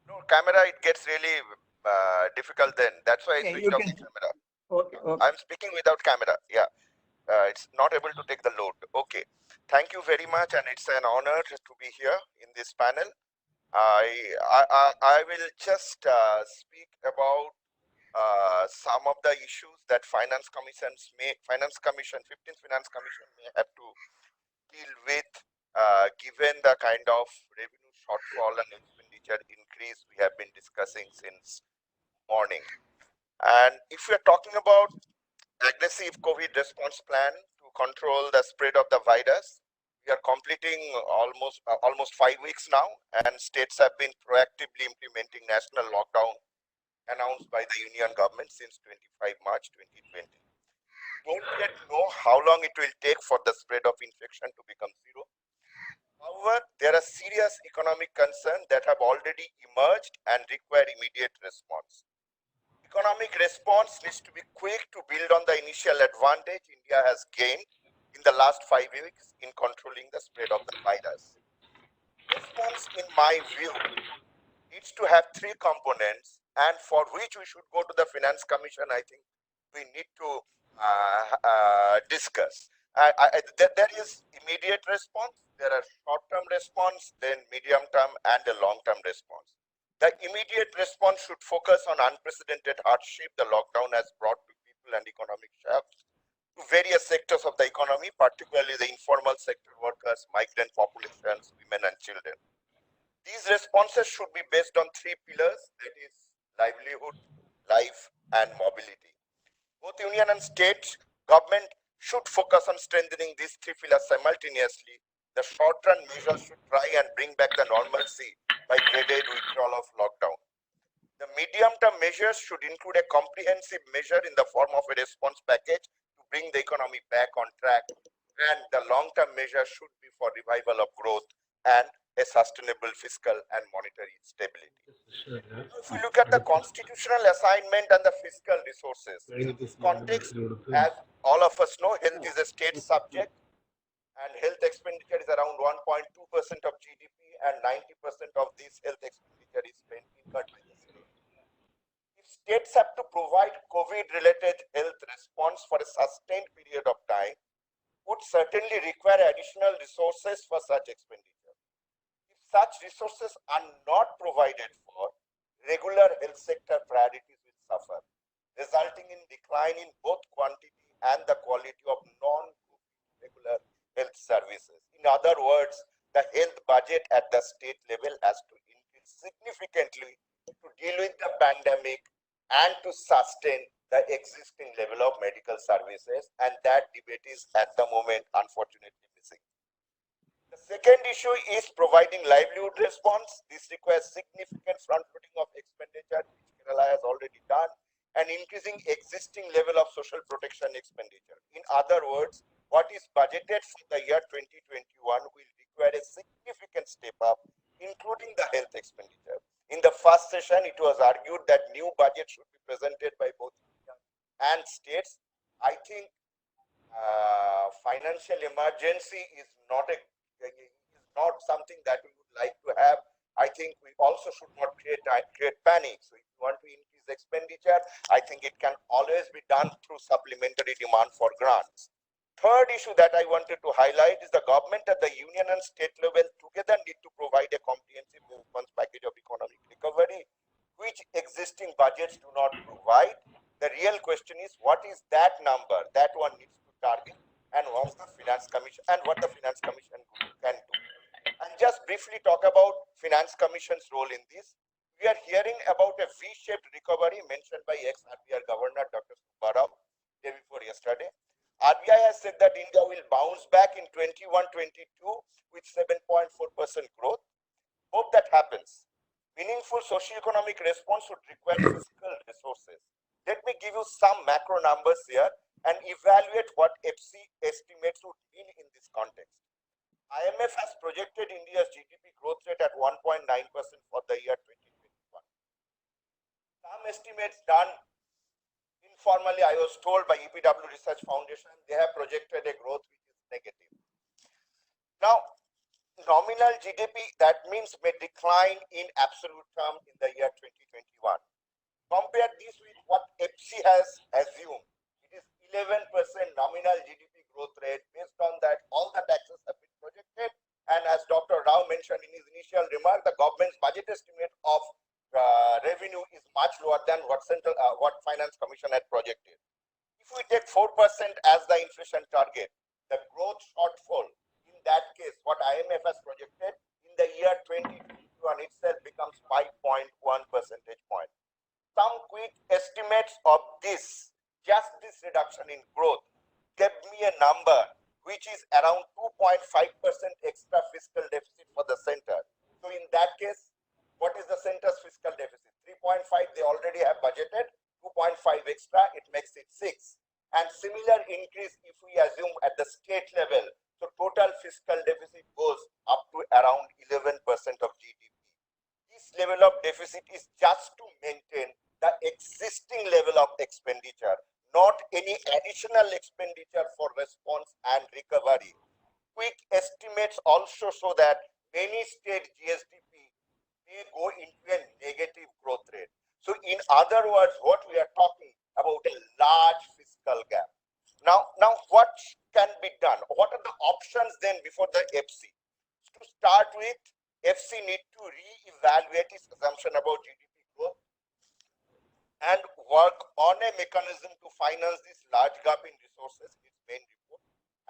No, camera, it gets really difficult then. That's why I switched off the camera. Okay. I'm speaking without camera. Yeah, it's not able to take the load. Okay. Thank you very much, and it's an honor to be here in this panel. I will just speak about some of the issues that Finance Commission, 15th Finance Commission may have to deal with, given the kind of revenue shortfall and expenditure increase we have been discussing since morning. And if we are talking about aggressive COVID response plan to control the spread of the virus, we are completing almost 5 weeks now, and states have been proactively implementing national lockdown announced by the union government since 25 March 2020. Don't yet know how long it will take for the spread of infection to become zero. However, there are serious economic concerns that have already emerged and require immediate response. Economic response needs to be quick to build on the initial advantage India has gained in the last 5 weeks in controlling the spread of the virus. Response, in my view, needs to have 3 components, and for which we should go to the Finance Commission. I think we need to discuss. There is immediate response, there are short-term response, then medium-term and a long-term response. The immediate response should focus on unprecedented hardship the lockdown has brought to people and economic shocks, to various sectors of the economy, particularly the informal sector workers, migrant populations, women and children. These responses should be based on three pillars, that is livelihood, life and mobility. Both union and state government should focus on strengthening these three pillars simultaneously. The short-run measures should try and bring back the normalcy by graded withdrawal of lockdown. The medium-term measures should include a comprehensive measure in the form of a response package to bring the economy back on track, and the long-term measure should be for revival of growth and a sustainable fiscal and monetary stability. If we look at the constitutional assignment and the fiscal resources, in this context, as all of us know, health is a state subject, and health expenditure is around 1.2% of GDP, and 90% of this health expenditure is spent incurred by the state. If states have to provide COVID-related health response for a sustained period of time, would certainly require additional resources for such expenditure. If such resources are not provided for, regular health sector priorities will suffer, resulting in decline in both quantity and the quality of non-regular health services. In other words, the health budget at the state level has to increase significantly to deal with the pandemic and to sustain the existing level of medical services, and that debate is at the moment unfortunately missing. The second issue is providing livelihood response. This requires significant front-loading of expenditure, which Kerala has already done, and increasing existing level of social protection expenditure. In other words, what is budgeted for the year 2021 will require a significant step up, including the health expenditure. In the first session, it was argued that new budget should be presented by both and states. I think financial emergency is not something that we would like to have. I think we also should not create panic. So if you want to increase expenditure, I think it can always be done through supplementary demand for grants. Third issue that I wanted to highlight is the government at the union and state level together need to provide a comprehensive response package of economic recovery, which existing budgets do not provide. The real question is, what is that number that one needs to target, and what the finance commission can do. And just briefly talk about finance commission's role in this. We are hearing about a V-shaped recovery mentioned by ex-RBI Governor Dr. Subbarao day before yesterday. RBI has said that India will bounce back in 21-22 with 7.4% growth. Hope that happens. Meaningful socio-economic response would require fiscal resources. Let me give you some macro numbers here and evaluate what FC estimates would mean in this context. IMF has projected India's GDP growth rate at 1.9% for the year 2021. Some estimates done informally, I was told by EPW Research Foundation, they have projected a growth which is negative. Now, nominal GDP, that means may decline in absolute term in the year 2021. Compare this with what FC has assumed. It is 11% nominal GDP growth rate. Based on that, all the taxes have been projected. And as Dr. Rao mentioned in his initial remark, the government's budget estimate of revenue is much lower than what Finance Commission had projected. If we take 4% as the inflation target, the growth shortfall in that case, what IMF has projected in the year 2021 itself becomes 5.1 percentage point. Some quick estimates of this, just this reduction in growth, gave me a number which is around 2.5% extra fiscal deficit for the center. So in that case, what is the center's fiscal deficit? 3.5 they already have budgeted, 2.5 extra, it makes it 6. And similar increase if we assume at the state level, so total fiscal deficit goes up to around 11% of GDP. This level of deficit is just to maintain the existing level of expenditure, not any additional expenditure for response and recovery. Quick estimates also show that many state GSDP may go into a negative growth rate. So in other words, what we are talking about a large fiscal gap. Now what can be done? What are the options then before the FC? To start with, FC need to re-evaluate its assumption about GDP growth and work on a mechanism to finance this large gap in resources in its main report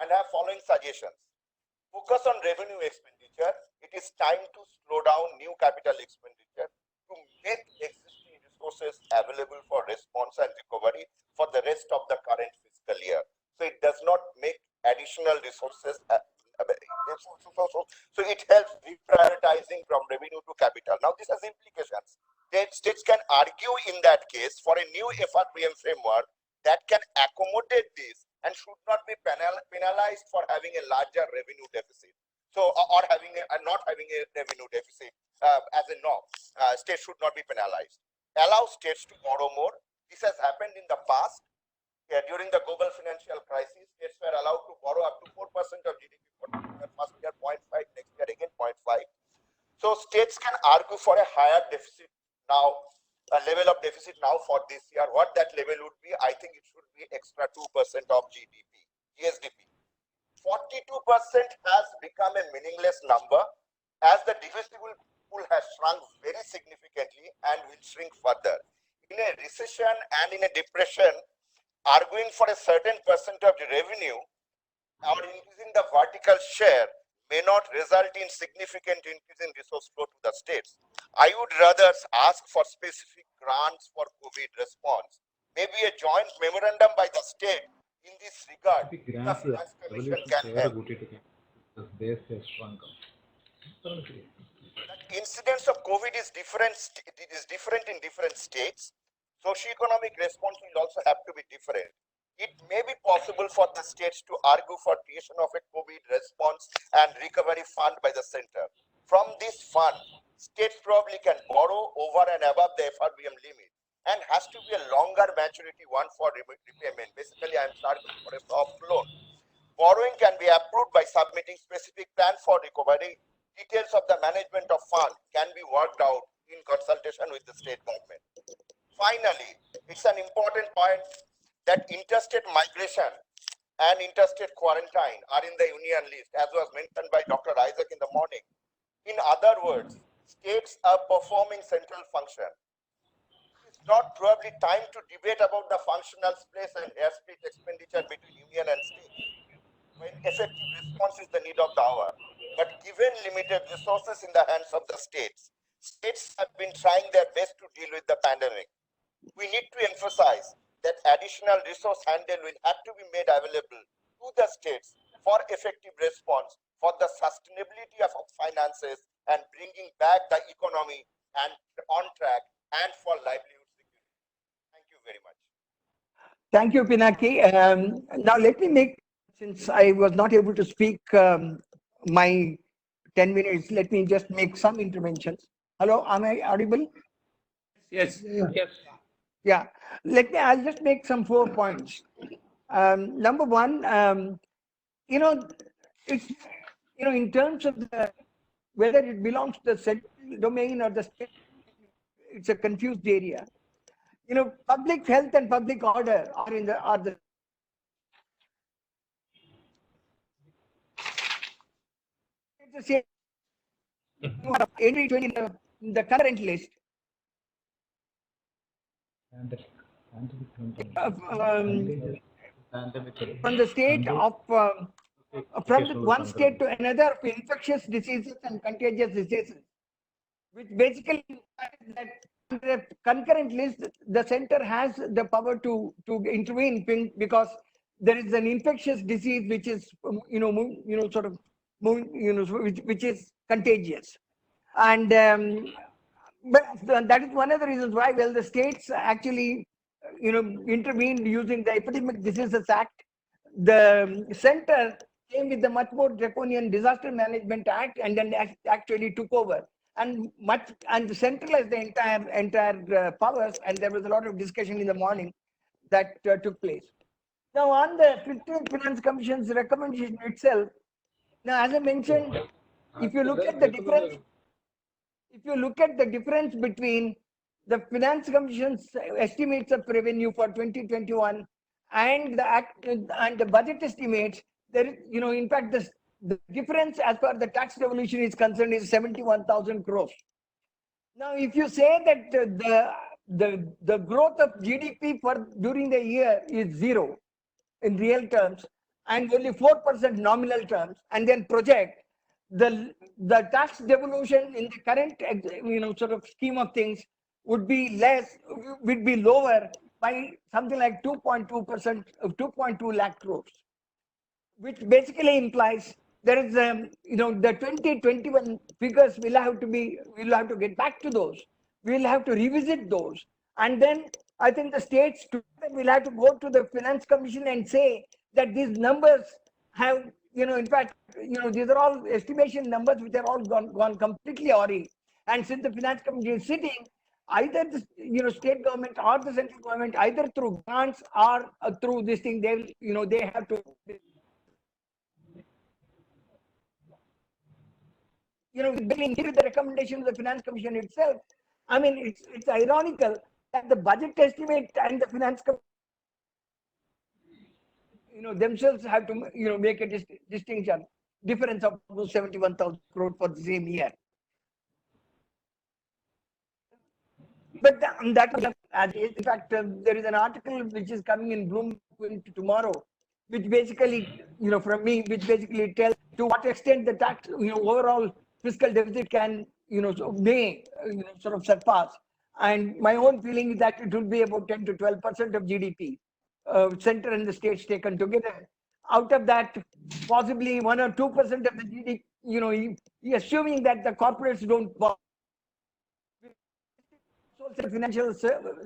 and have following suggestions. Focus on revenue expenditure. It is time to slow down new capital expenditure to make existing resources available for response and recovery for the rest of the current fiscal year. So it does not make additional resources. So it helps reprioritizing from revenue to capital. Now this has implications. States can argue in that case for a new FRBM framework that can accommodate this and should not be penalized for having a larger revenue deficit. So, or having not having a revenue deficit as a norm. States should not be penalized. Allow states to borrow more. This has happened in the past. During the global financial crisis, states were allowed to borrow up to 4% of GDP for first year, 0.5, next year again 0.5. So states can argue for a higher deficit now, a level of deficit now for this year. What that level would be, I think it should be extra 2% of GSDP. 42% has become a meaningless number as the divisible pool has shrunk very significantly and will shrink further. In a recession and in a depression, arguing for a certain percent of the revenue or increasing the vertical share may not result in significant increase in resource flow to the states. I would rather ask for specific grants for COVID response. Maybe a joint memorandum by the state in this regard, the Finance Commission can help. The incidence of COVID is different in different states. Socio-economic response will also have to be different. It may be possible for the states to argue for creation of a COVID response and recovery fund by the center. From this fund, states probably can borrow over and above the FRBM limit and has to be a longer maturity one for repayment. Basically, I am arguing for a soft loan. Borrowing can be approved by submitting specific plan for recovery. Details of the management of fund can be worked out in consultation with the state government. Finally, it's an important point that interstate migration and interstate quarantine are in the union list, as was mentioned by Dr. Isaac in the morning. In other words, states are performing central function. It's not probably time to debate about the functional place and airspeed expenditure between union and state, when effective response is the need of the hour. But given limited resources in the hands of the states, states have been trying their best to deal with the pandemic. We need to emphasize that additional resource handle will have to be made available to the states for effective response for the sustainability of finances and bringing back the economy and on track and for livelihood security. Thank you very much. Thank you, Pinaki. Now let me make, since I was not able to speak my 10 minutes, let me just make some interventions. Hello, am I audible? Yes. Yes. Yeah, I'll just make some 4 points. Number one, it's, in terms of whether it belongs to the central domain or the state, it's a confused area. Public health and public order are the same. Entry in the current list. From the state of from one state to another of infectious diseases and contagious diseases, which basically implies that under the concurrent list, the center has the power to intervene because there is an infectious disease which is which is contagious, and but that is one of the reasons why the states actually intervened using the Epidemic Diseases Act. The center came with a much more draconian Disaster Management Act and then actually took over and centralized the entire powers, and there was a lot of discussion in the morning that took place. Now on the 15th Finance Commission's recommendation itself, now as I mentioned, if you look at the difference between the Finance Commission's estimates of revenue for 2021 and the budget estimates, there is, in fact, the difference as far as the tax devolution is concerned is 71,000 crores. Now, if you say that the growth of GDP during the year is zero, in real terms and only 4% nominal terms, and then project the tax devolution in the current sort of scheme of things would be lower by something like 2.2% of 2.2 lakh crores, which basically implies there is the 2021 figures we'll have to get back to those. We'll have to revisit those, and then I think the states will have to go to the Finance Commission and say that these numbers have, in fact, these are all estimation numbers which are all gone completely awry. And since the Finance Commission is sitting, either the state government or the central government, either through grants or through this thing, they have to give the recommendation of the Finance Commission itself. I mean, it's ironical that the budget estimate and the Finance Commission themselves have to make a distinction, difference of 71,000 crore for the same year. But that as in fact, there is an article which is coming in Bloomberg tomorrow, which basically, from me, which basically tells to what extent the tax, overall fiscal deficit can, may sort of surpass. And my own feeling is that it will be about 10 to 12% of GDP, center and the states taken together. Out of that, possibly 1 or 2% of the GDP, assuming that the corporates don't borrow. Financial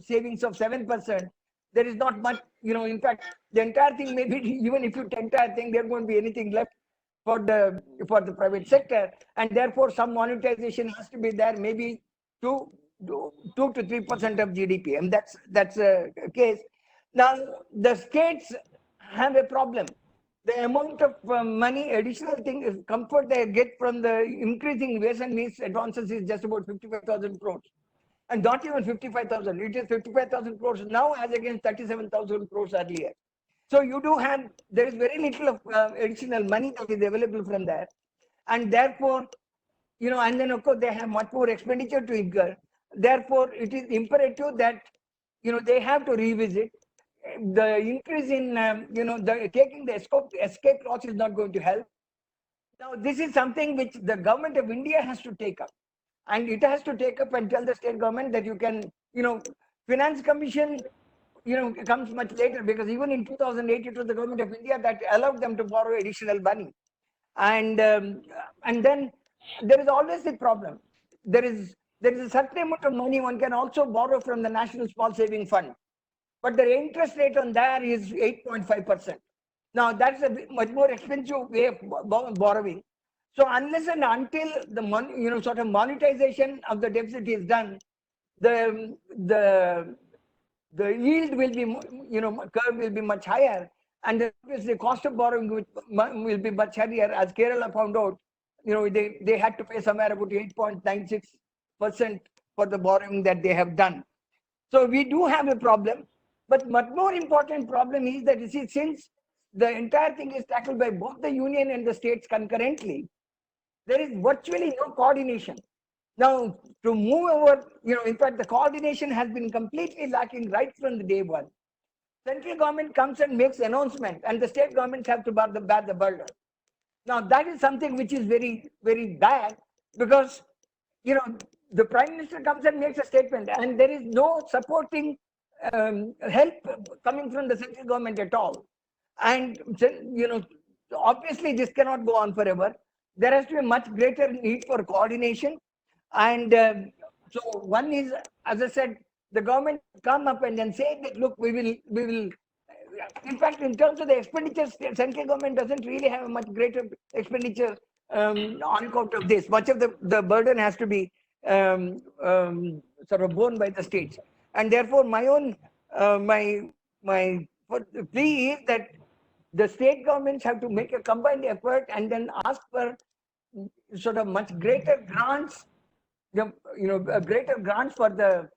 savings of 7%, there is not much, in fact, the entire thing, maybe even if you the entire thing, there won't be anything left for the private sector, and therefore some monetization has to be there, maybe 2 to 3% of GDP, and that's a case. Now the states have a problem. The amount of money, additional thing is comfort they get from the increasing ways and means advances is just about 55,000 crores. And not even 55,000. It is 55,000 crores now as against 37,000 crores earlier. So you do have, there is very little of additional money that is available from there. And therefore, and then of course they have much more expenditure to incur. Therefore, it is imperative that, they have to revisit. The increase in, taking the escape clause is not going to help. Now, this is something which the government of India has to take up. And it has to take up and tell the state government that you can, Finance Commission, comes much later, because even in 2008, it was the government of India that allowed them to borrow additional money. And then there is always the problem. There is a certain amount of money one can also borrow from the National Small Saving Fund. But the interest rate on that is 8.5%. Now, that's a much more expensive way of borrowing. So unless and until the sort of monetization of the deficit is done, the yield will be, curve will be much higher, and the cost of borrowing will be much higher. As Kerala found out, they had to pay somewhere about 8.96% for the borrowing that they have done. So we do have a problem, but much more important problem is that, since the entire thing is tackled by both the union and the states concurrently, there is virtually no coordination. Now, to move over, in fact, the coordination has been completely lacking right from the day one. Central government comes and makes announcement, and the state governments have to bear the burden. Now, that is something which is very, very bad, because, the Prime Minister comes and makes a statement, and there is no supporting help coming from the central government at all. And, obviously this cannot go on forever. There has to be a much greater need for coordination. And so one is, as I said, the government come up and then say that, look, we will, in fact, in terms of the expenditure, central government doesn't really have a much greater expenditure on account of this. Much of the burden has to be sort of borne by the states. And therefore, my own, my plea is that the state governments have to make a combined effort and then ask for sort of much greater grants, greater grants for the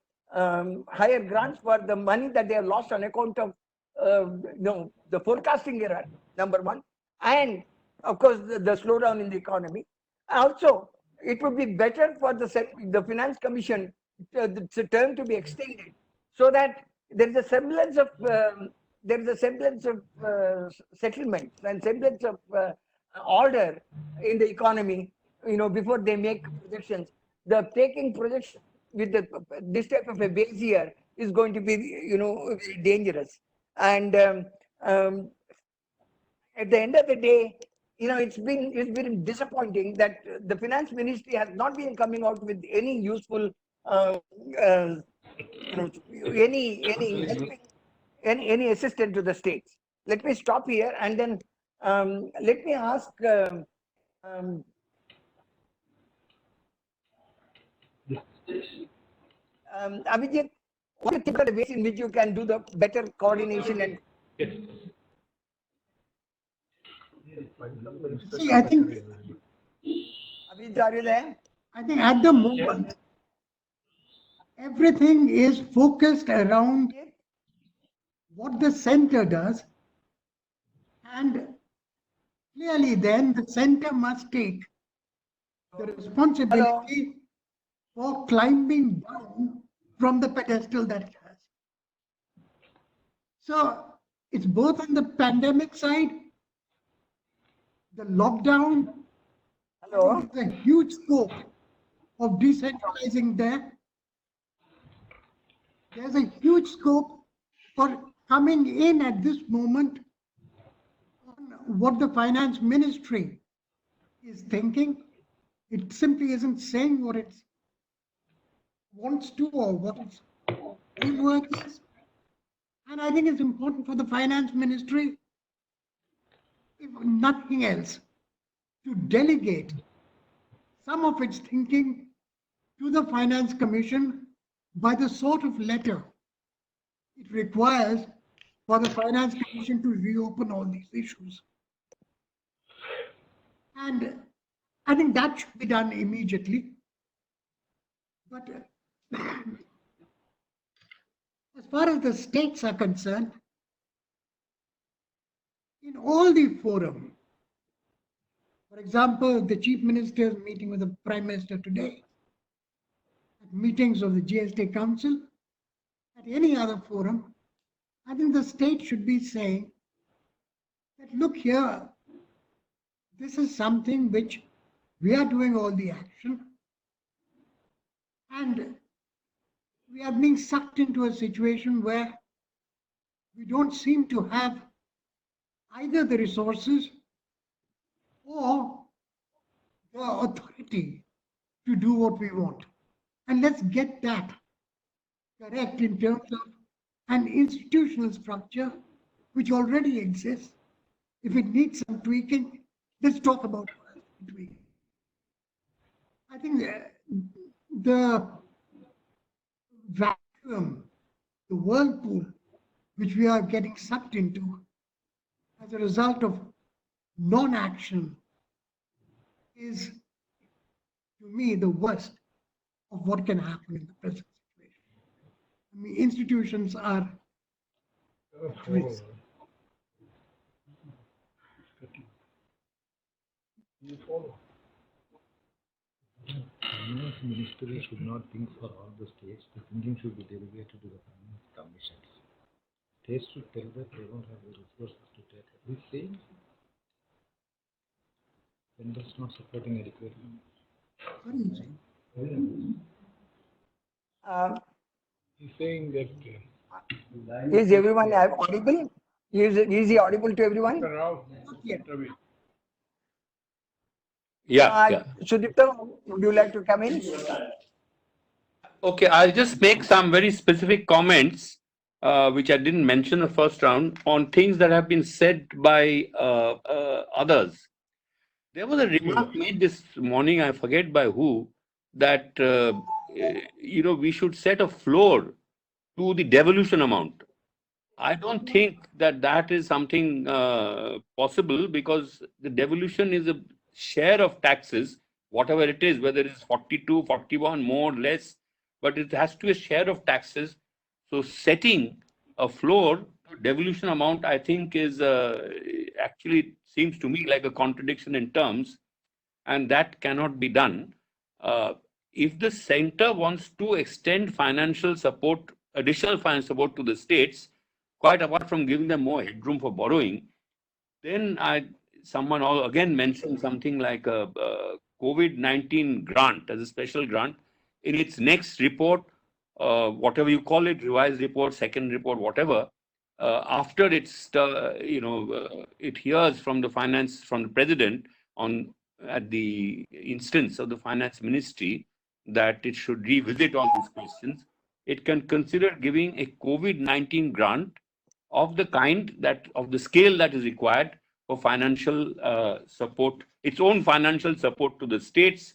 higher grants for the money that they have lost on account of the forecasting error, number one, and of course the slowdown in the economy. Also, it would be better for the Finance Commission the term to be extended, so that there is a semblance of there is a semblance of settlement and semblance of order in the economy, before they make projections. The taking projection with this type of a base year is going to be, very dangerous. And at the end of the day, it's been disappointing that the finance ministry has not been coming out with any useful, any helping, any assistance to the states. Let me stop here and then let me ask Abhijit, what do you think are the ways in which you can do the better coordination and See, I think Abhijit, are you there? I think at the moment everything is focused around what the center does, and clearly then the center must take the responsibility for climbing down from the pedestal that it has. So it's both on the pandemic side, the lockdown. Hello. There's a huge scope of decentralizing there. There's a huge scope for coming in at this moment on what the finance ministry is thinking. It simply isn't saying what it wants to or what its framework is. And I think it's important for the finance ministry, if nothing else, to delegate some of its thinking to the Finance Commission by the sort of letter it requires for the Finance Commission to reopen all these issues. And I think that should be done immediately. But as far as the states are concerned, in all the forum, for example, the Chief Minister is meeting with the Prime Minister today, at meetings of the GST Council, at any other forum, I think the state should be saying that, look here, this is something which we are doing all the action, and we are being sucked into a situation where we don't seem to have either the resources or the authority to do what we want. And let's get that correct in terms of an institutional structure which already exists. If it needs some tweaking, let's talk about tweaking. I think the vacuum, the whirlpool, which we are getting sucked into as a result of non-action is, to me, the worst of what can happen in the present situation. I mean, institutions are at risk. Finance ministry should not think for all the states. The thinking should be delegated to the finance commissions. States should tell that they don't have the resources to take up this thing. Then that's not supporting adequately. What do you say? He's saying that. Is everyone audible? Is he audible to everyone? Yeah. Sudipta, would you like to come in? Okay, I'll just make some very specific comments, which I didn't mention the first round, on things that have been said by others. There was a remark made this morning, I forget by who, that we should set a floor to the devolution amount. I don't think that is something possible, because the devolution is a share of taxes, whatever it is, whether it is 42, 41, more, less, but it has to be a share of taxes. So setting a floor to devolution amount, I think, is actually seems to me like a contradiction in terms, and that cannot be done. If the center wants to extend financial support, additional financial support to the states, quite apart from giving them more headroom for borrowing, then someone again mentioned something like a COVID-19 grant as a special grant. In its next report, whatever you call it, revised report, second report, whatever, after it hears from the president at the instance of the finance ministry that it should revisit all these questions, it can consider giving a COVID-19 grant of the of the scale that is required for financial support, its own financial support to the states,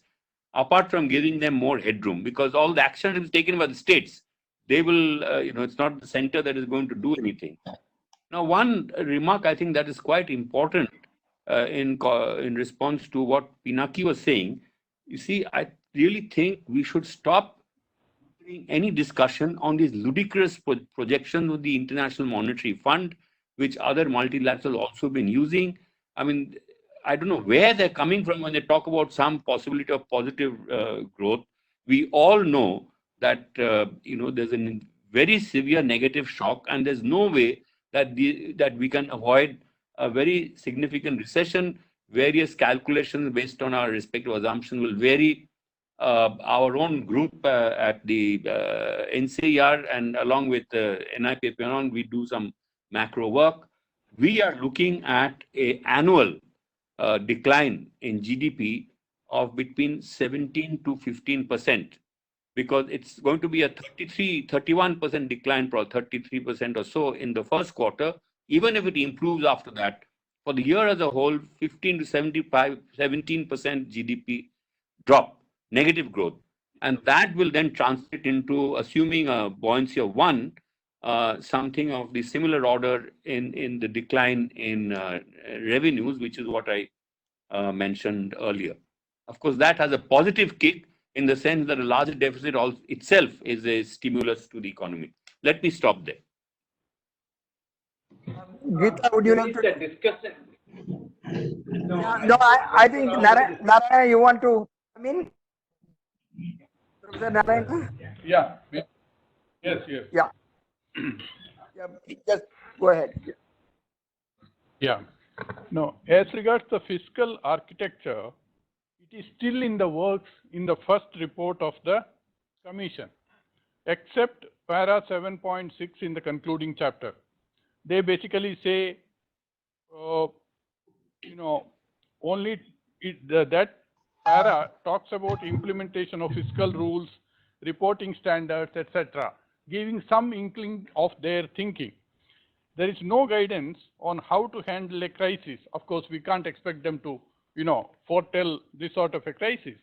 apart from giving them more headroom, because all the action is taken by the states. They will, it's not the center that is going to do anything. Now, one remark I think that is quite important in response to what Pinaki was saying. You see, I really think we should stop any discussion on these ludicrous projections of the International Monetary Fund, which other multilaterals also been using. I mean, I don't know where they're coming from when they talk about some possibility of positive growth. We all know that there's a very severe negative shock, and there's no way that we can avoid a very significant recession. Various calculations based on our respective assumptions will vary. Our own group at the NCER and along with NIPP, we do some macro work. We are looking at an annual decline in GDP of between 17 to 15%, because it's going to be a 31% decline, probably 33% or so in the first quarter. Even if it improves after that, for the year as a whole, 15 to 17% GDP drop, negative growth. And that will then translate into, assuming a buoyancy of 1, something of the similar order in the decline in revenues, which is what I mentioned earlier. Of course, that has a positive kick in the sense that a larger deficit itself is a stimulus to the economy. Let me stop there. Gita, would you like to discuss it? No, I think Narayana, you want to come in? Professor Narayana? Yeah. Yes. Yeah. Yeah. Just go ahead. Yeah. No, as regards the fiscal architecture, it is still in the works in the first report of the Commission, except para 7.6 in the concluding chapter. They basically say, only that para talks about implementation of fiscal rules, reporting standards, etc., giving some inkling of their thinking. There is no guidance on how to handle a crisis. Of course, we can't expect them to, foretell this sort of a crisis.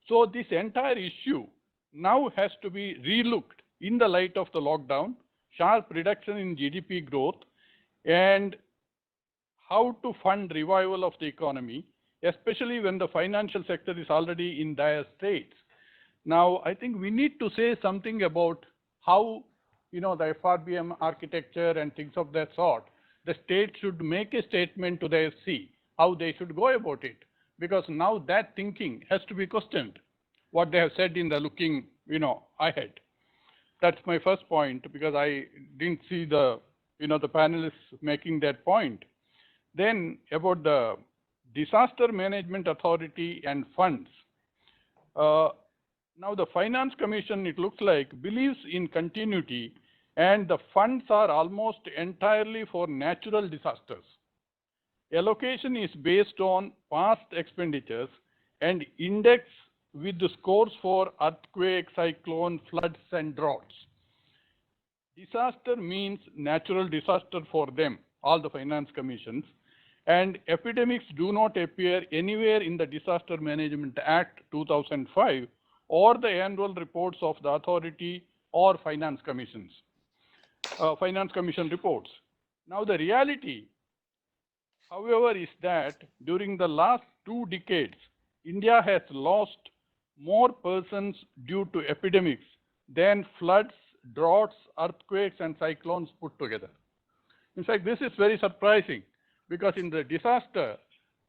So this entire issue now has to be relooked in the light of the lockdown, sharp reduction in GDP growth, and how to fund revival of the economy, especially when the financial sector is already in dire straits. Now, I think we need to say something about how, the FRBM architecture and things of that sort. The state should make a statement to the FC, how they should go about it, because now that thinking has to be questioned, what they have said in the looking, ahead. That's my first point, because I didn't see the panelists making that point. Then about the Disaster Management Authority and funds. Now the Finance Commission, it looks like, believes in continuity, and the funds are almost entirely for natural disasters. Allocation is based on past expenditures and index with the scores for earthquake, cyclone, floods, and droughts. Disaster means natural disaster for them, all the finance commissions, and epidemics do not appear anywhere in the Disaster Management Act 2005 or the annual reports of the authority or finance commission reports. Now the reality, however, is that during the last 2 decades, India has lost more persons due to epidemics than floods, droughts, earthquakes, and cyclones put together. In fact, this is very surprising, because in the disaster,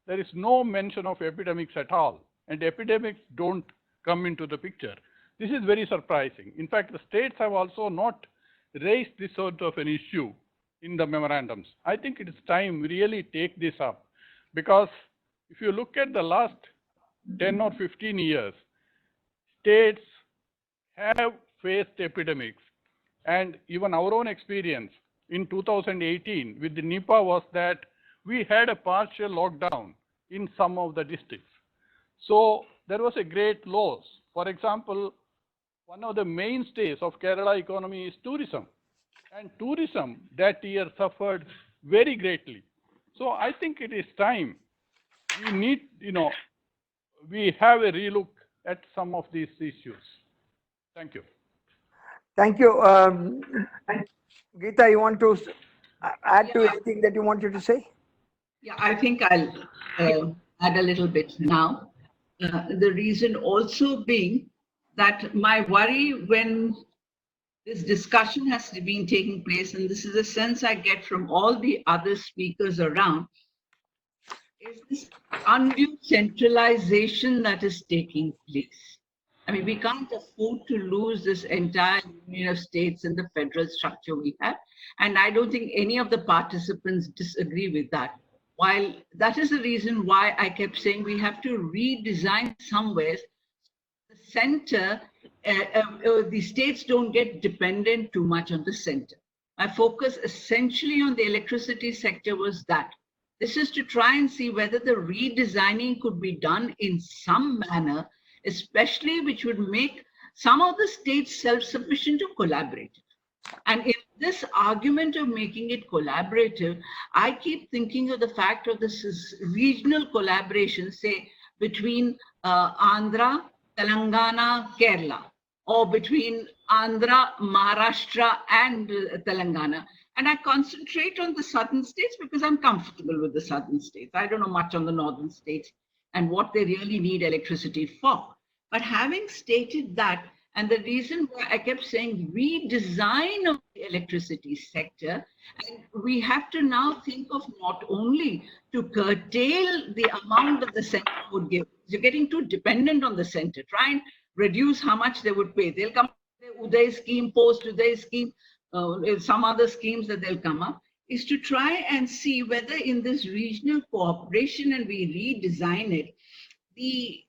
there is no mention of epidemics at all, and epidemics don't come into the picture. This is very surprising. In fact, the states have also not raised this sort of an issue in the memorandums. I think it is time we really take this up, because if you look at the last 10 or 15 years, states have faced epidemics, and even our own experience in 2018 with the Nipah was that we had a partial lockdown in some of the districts. So there was a great loss. For example, one of the mainstays of Kerala economy is tourism, and tourism that year suffered very greatly. So I think it is time we need, we have a relook at some of these issues. Thank you. Thank you. Geeta, you want to add to anything that you wanted to say? Yeah, I think I'll add a little bit now. The reason also being that my worry when this discussion has been taking place, and this is a sense I get from all the other speakers around, is this undue centralization that is taking place. I mean, we can't afford to lose this entire union of states and the federal structure we have. And I don't think any of the participants disagree with that. While that is the reason why I kept saying we have to redesign somewhere the center, the states don't get dependent too much on the center. My focus essentially on the electricity sector was that. This is to try and see whether the redesigning could be done in some manner, especially which would make some of the states self-sufficient to collaborate. And in this argument of making it collaborative, I keep thinking of the fact of this is regional collaboration, say between Andhra, Telangana, Kerala, or between Andhra, Maharashtra, and Telangana. And I concentrate on the southern states because I'm comfortable with the southern states. I don't know much on the northern states and what they really need electricity for. But having stated that, and the reason why I kept saying redesign of the electricity sector, and we have to now think of not only to curtail the amount that the center would give. You're getting too dependent on the center. Try and reduce how much they would pay. They'll come up with the Uday scheme, post Uday scheme, some other schemes that they'll come up, is to try and see whether in this regional cooperation and we redesign it, the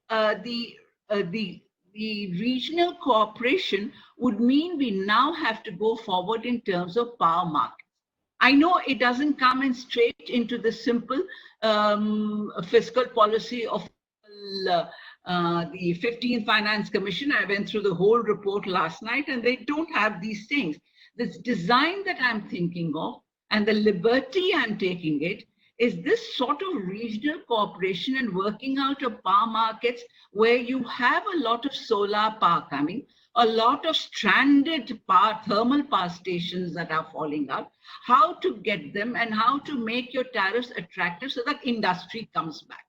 regional cooperation would mean we now have to go forward in terms of power markets. I know it doesn't come in straight into the simple fiscal policy of the 15th Finance Commission. I went through the whole report last night and they don't have these things. This design that I'm thinking of and the liberty I'm taking it is this sort of regional cooperation and working out of power markets where you have a lot of solar power coming, a lot of stranded thermal power stations that are falling out, how to get them and how to make your tariffs attractive so that industry comes back.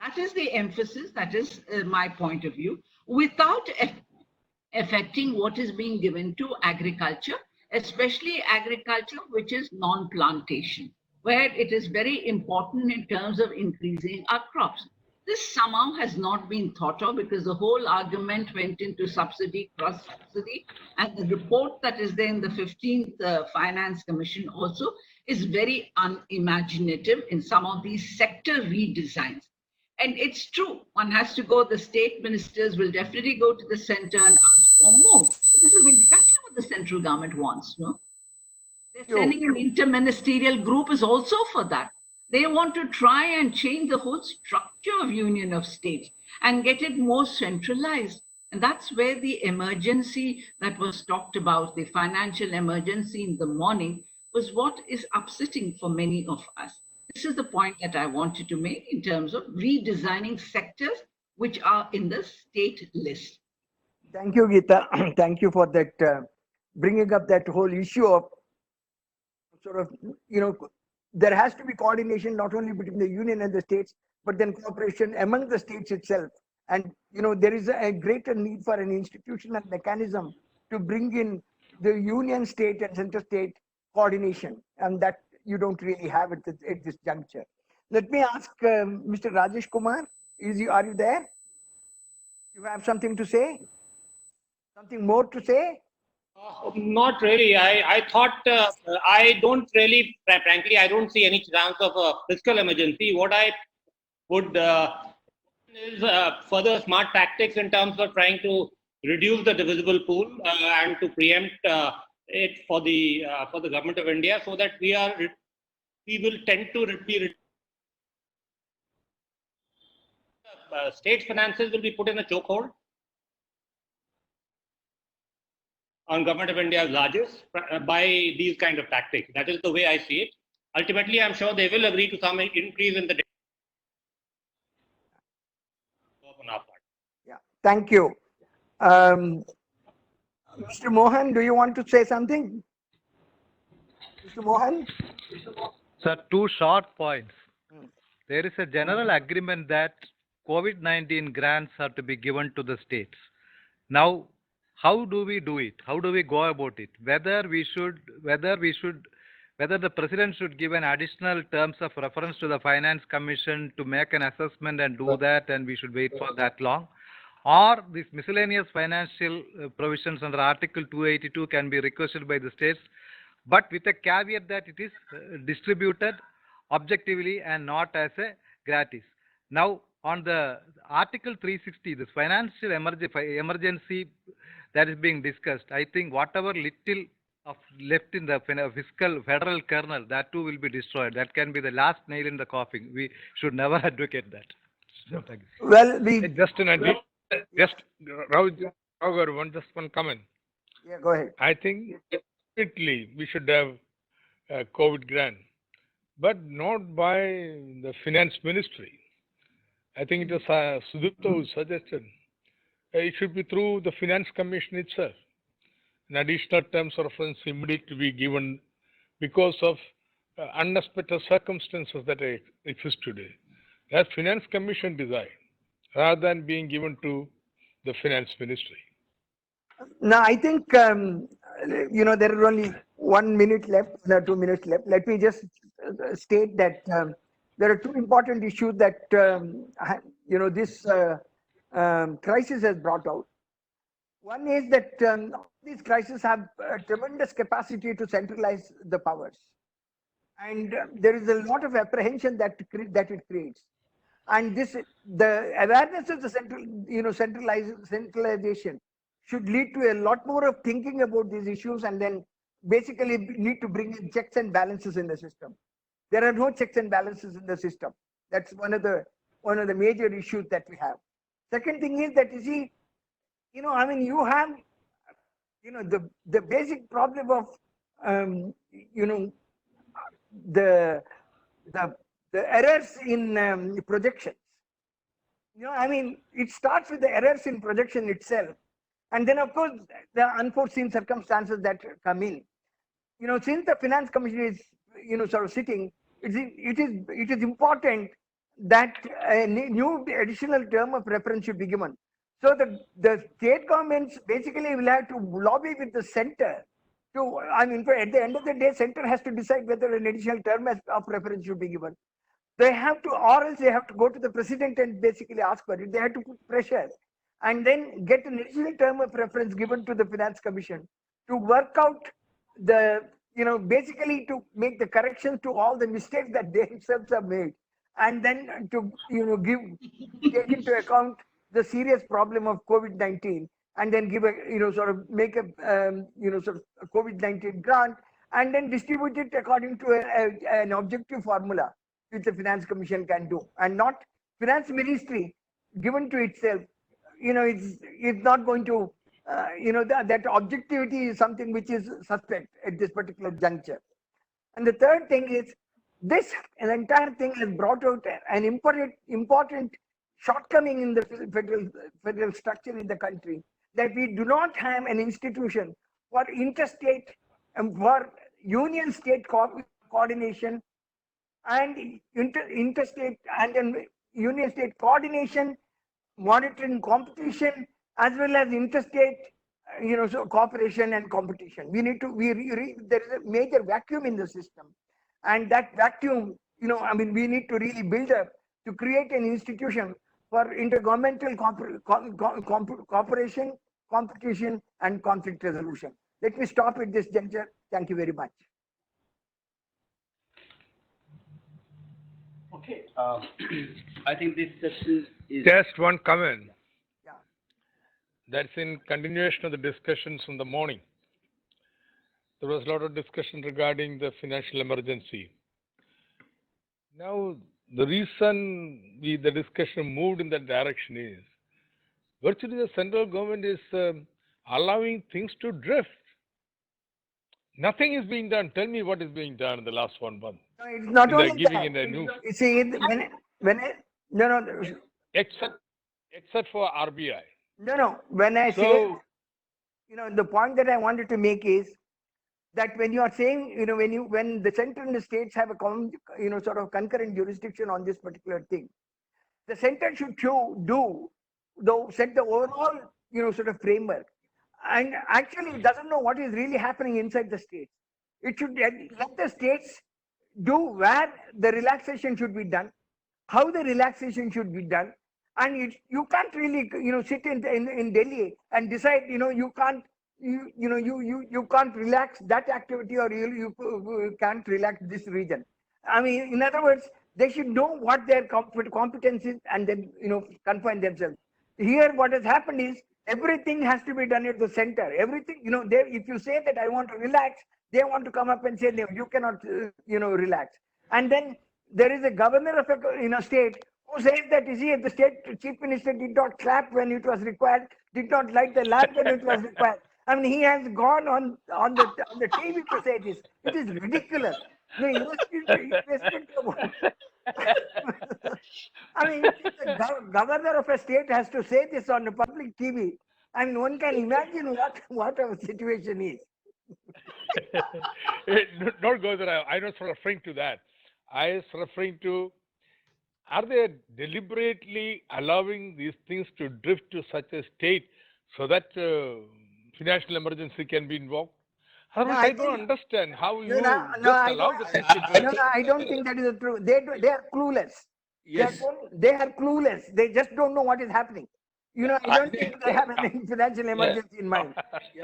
That is the emphasis, that is my point of view, without affecting what is being given to agriculture, especially agriculture which is non-plantation, where it is very important in terms of increasing our crops. This somehow has not been thought of because the whole argument went into subsidy, cross-subsidy, and the report that is there in the 15th Finance Commission also is very unimaginative in some of these sector redesigns. And it's true, one has to go, the state ministers will definitely go to the center and ask for more. This is exactly what the central government wants, no? They're sending an interministerial group is also for that. They want to try and change the whole structure of Union of States and get it more centralized. And that's where the emergency that was talked about, the financial emergency in the morning, was what is upsetting for many of us. This is the point that I wanted to make in terms of redesigning sectors which are in the state list. Thank you, Geeta. Thank you for that, bringing up that whole issue of sort of, there has to be coordination not only between the union and the states, but then cooperation among the states itself. And, there is a greater need for an institutional mechanism to bring in the union state and center state coordination. And that you don't really have it at this juncture. Let me ask Mr. Rajesh Kumar, are you there? You have something to say? Something more to say? Not really. I thought, I don't really, frankly, I don't see any chance of a fiscal emergency. What I would is further smart tactics in terms of trying to reduce the divisible pool and to preempt it for the government of India, so that we will tend to be state finances will be put in a chokehold on government of India's largest by these kind of tactics. That is the way I see it. Ultimately, I'm sure they will agree to some increase in the debt on our part. Yeah, thank you. Mr. Mohan, do you want to say something? Mr. Mohan? Sir, two short points. There is a general agreement that COVID-19 grants are to be given to the states. Now, how do we do it? How do we go about it? Whether the president should give an additional terms of reference to the finance commission to make an assessment and do that, and we should wait for that long, or these miscellaneous financial provisions under Article 282 can be requested by the states, but with a caveat that it is distributed objectively and not as a gratis. Now, on the Article 360, this financial emergency that is being discussed, I think whatever little of left in the fiscal federal kernel, that too will be destroyed. That can be the last nail in the coffin. We should never advocate that. So, thank you. Well, Just one comment. Yeah, go ahead. I think definitely we should have a COVID grant, but not by the finance ministry. I think it was Sudipta who suggested it should be through the finance commission itself. An additional terms of reference immediately to be given because of unexpected circumstances that exist today. That finance commission decide rather than being given to the finance ministry. Now, I think, there is only 1 minute left, 2 minutes left. Let me just state that there are two important issues that, this crisis has brought out. One is that these crises have tremendous capacity to centralize the powers. And there is a lot of apprehension that it creates. And the awareness of the centralization should lead to a lot more of thinking about these issues, and then basically need to bring in checks and balances in the system. There are no checks and balances in the system. That's one of the major issues that we have. Second thing is that, you see, you have, the basic problem of, the errors in projections. It starts with the errors in projection itself. And then, of course, the unforeseen circumstances that come in. Since the finance commission is, sort of sitting, it is important that a new additional term of reference should be given. So the state governments basically will have to lobby with the center to, at the end of the day, center has to decide whether an additional term of reference should be given. They have to, or else they have to go to the president and basically ask for it. They have to put pressure and then get an additional term of reference given to the finance commission to work out the, basically to make the corrections to all the mistakes that they themselves have made, and then to, take into account the serious problem of COVID-19, and then give a, sort of make a, sort of a COVID-19 grant, and then distribute it according to an objective formula which the finance commission can do, and not finance ministry given to itself. It's not going to, that objectivity is something which is suspect at this particular juncture. And the third thing is, an entire thing has brought out an important shortcoming in the federal structure in the country, that we do not have an institution for interstate and for union state coordination and interstate and then union state coordination, monitoring competition, as well as interstate, so cooperation and competition. There is a major vacuum in the system, and that vacuum, we need to really build up to create an institution for intergovernmental cooperation, competition, and conflict resolution. Let me stop at this juncture. Thank you very much. Okay. I think this session is. Just one comment. Yeah. That's in continuation of the discussions from the morning. There was a lot of discussion regarding the financial emergency. Now, the reason the discussion moved in that direction is virtually the central government is allowing things to drift. Nothing is being done. Tell me what is being done in the last 1 month. No, it's not They're only giving that. in a new, You see, no, except for RBI. no. When I say, So, the point that I wanted to make is that when you are saying, when the center and the states have a sort of concurrent jurisdiction on this particular thing, the center should set the overall, sort of framework, and actually it doesn't know what is really happening inside the states. It should let the states do where the relaxation should be done, how the relaxation should be done, and you can't really, sit in Delhi and decide, you can't. You can't relax that activity, or you can't relax this region. I mean, in other words, they should know what their competence is and then, confine themselves. Here, what has happened is everything has to be done at the center. Everything, if you say that I want to relax, they want to come up and say, no, you cannot, relax. And then there is a governor of a state who says that, you see, the state chief minister did not clap when it was required, did not light the lamp when it was required. I mean, he has gone on the TV to say this. It is ridiculous. No, I mean, the governor of a state has to say this on the public TV. I mean, one can imagine what our situation is. Don't go there. I'm not referring to that. I was referring to, are they deliberately allowing these things to drift to such a state so that financial emergency can be invoked? I don't understand how you allow the things to drift. No, I don't think that is true. They are clueless. Yes. They are clueless. They just don't know what is happening. I don't think they have any financial emergency in mind.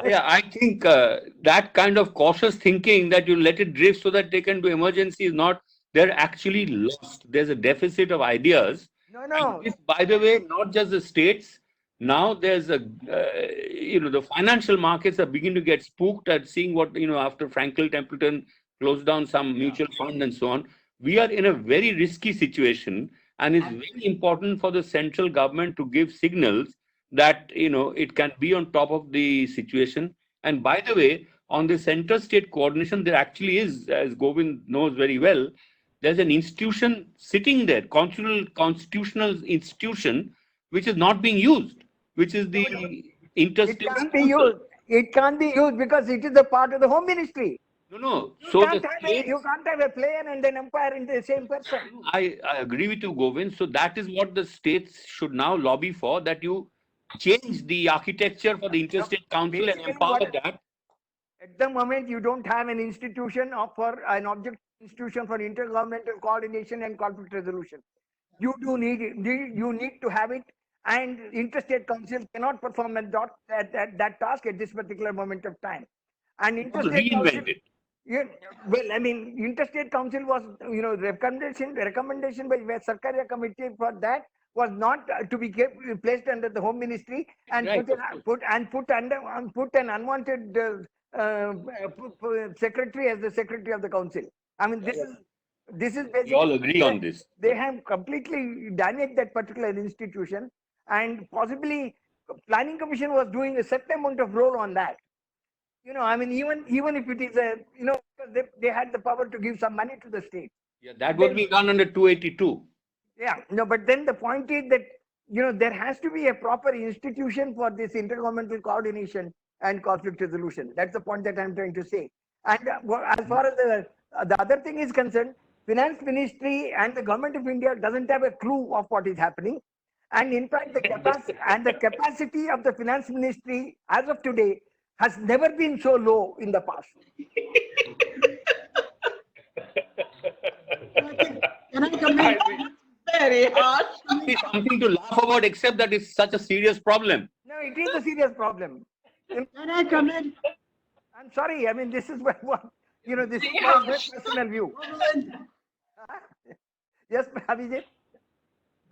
Yeah, I think that kind of cautious thinking that you let it drift so that they can do emergency is not, they're actually lost. There's a deficit of ideas. No. And this, by the way, not just the states. Now there's a, the financial markets are beginning to get spooked at seeing what, after Franklin Templeton closed down some mutual fund and so on. We are in a very risky situation, and it's very important for the central government to give signals that, it can be on top of the situation. And by the way, on the center-state coordination, there actually is, as Govind knows very well, there's an institution sitting there, constitutional institution, which is not being used, which is the interstate. It can't be used. It can't be used because it is a part of the Home Ministry. No. You can't have a player and an umpire in the same person. I agree with you, Govind. So that is what the states should now lobby for, that you change the architecture for the interstate council and empower that. At the moment, you don't have an institution for an object institution for intergovernmental coordination and conflict resolution. You do need it. You need to have it, and interstate council cannot perform that task at this particular moment of time. And interstate council, interstate council was, recommendation by Sarkaria committee for that was not to be placed under the Home Ministry and put an unwanted secretary as the secretary of the council. I mean, this is basically. We all agree on this. They have completely damaged that particular institution, and possibly Planning Commission was doing a certain amount of role on that. Even if it is they had the power to give some money to the state. Yeah, that would be done under 282. Yeah, no, but then the point is that, there has to be a proper institution for this intergovernmental coordination and conflict resolution. That's the point that I'm trying to say. And as far as the other thing is concerned, Finance Ministry and the Government of India doesn't have a clue of what is happening. And in fact, the capacity of the Finance Ministry as of today has never been so low in the past. Can I come in? Very harsh. Something to laugh about, except that it's such a serious problem. No, it is a serious problem. Can I come in? I'm sorry. I mean, this is what this is Yeah. my personal view. Yes, Abhijit.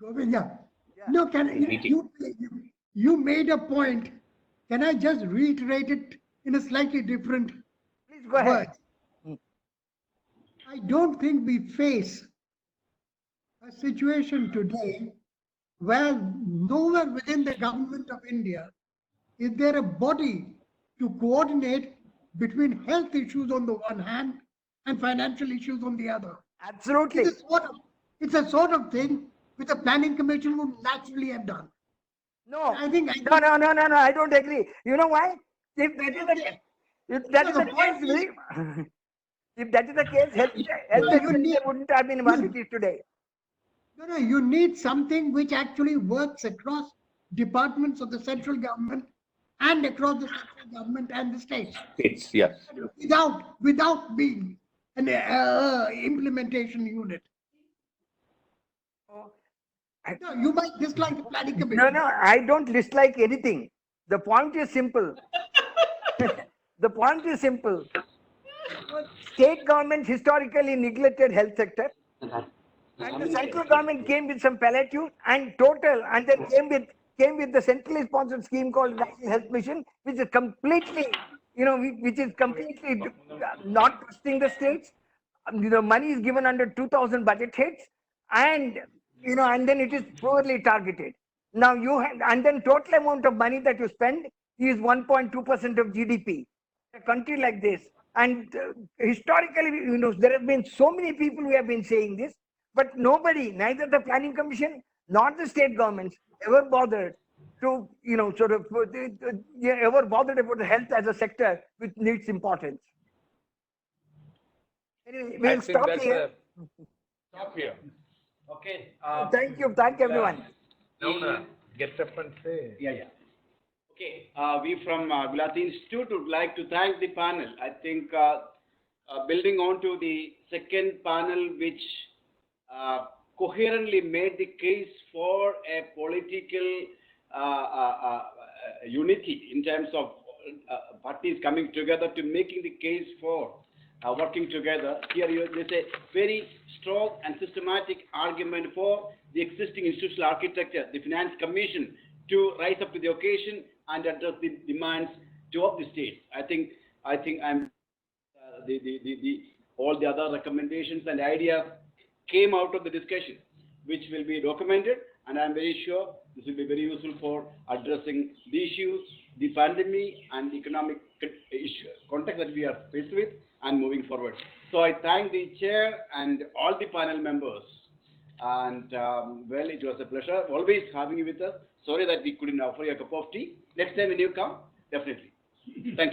Govind, yeah. Yeah. No, Meeting. you made a point. Can I just reiterate it in a slightly different Please go ahead. words? I don't think we face a situation today where nowhere within the government of India is there a body to coordinate between health issues on the one hand and financial issues on the other. Absolutely. It's a sort of thing which the planning commission would naturally have done. No. I think No. I don't agree. You know why? If that is the case, if that is the case, if that is the case, health sector wouldn't have been what it is today. No, you need something which actually works across departments of the central government and across the central government and the states. It's, yes. Without being an implementation unit. No, you might dislike the planning commission. No, I don't dislike anything. The point is simple. The point is simple. State government historically neglected health sector, and the central government came with some palliative and total, and then came with the centrally sponsored scheme called National Health Mission, which is completely, which is completely not trusting the states. Money is given under 2,000 budget heads, and and then it is poorly targeted. Now and then total amount of money that you spend is 1.2% of GDP. A country like this, and historically, there have been so many people who have been saying this, but nobody, neither the planning commission nor the state governments, ever bothered to, ever bothered about the health as a sector which needs importance. Anyway, we'll stop here. Stop here. Okay. Thank you. Thank everyone. Now, get up and say. Yeah. Okay. We from Gulati Institute would like to thank the panel. I think building on to the second panel, which coherently made the case for a political unity in terms of parties coming together to making the case for working together. Here there's a very strong and systematic argument for the existing institutional architecture, the Finance Commission, to rise up to the occasion and address the demands of the states. I think I'm all the other recommendations and ideas came out of the discussion, which will be documented, and I'm very sure this will be very useful for addressing the issues, the pandemic and the economic context that we are faced with and moving forward. So I thank the chair and all the panel members. And well, it was a pleasure always having you with us. Sorry that we couldn't offer you a cup of tea. Next time when you come, definitely. Thank you.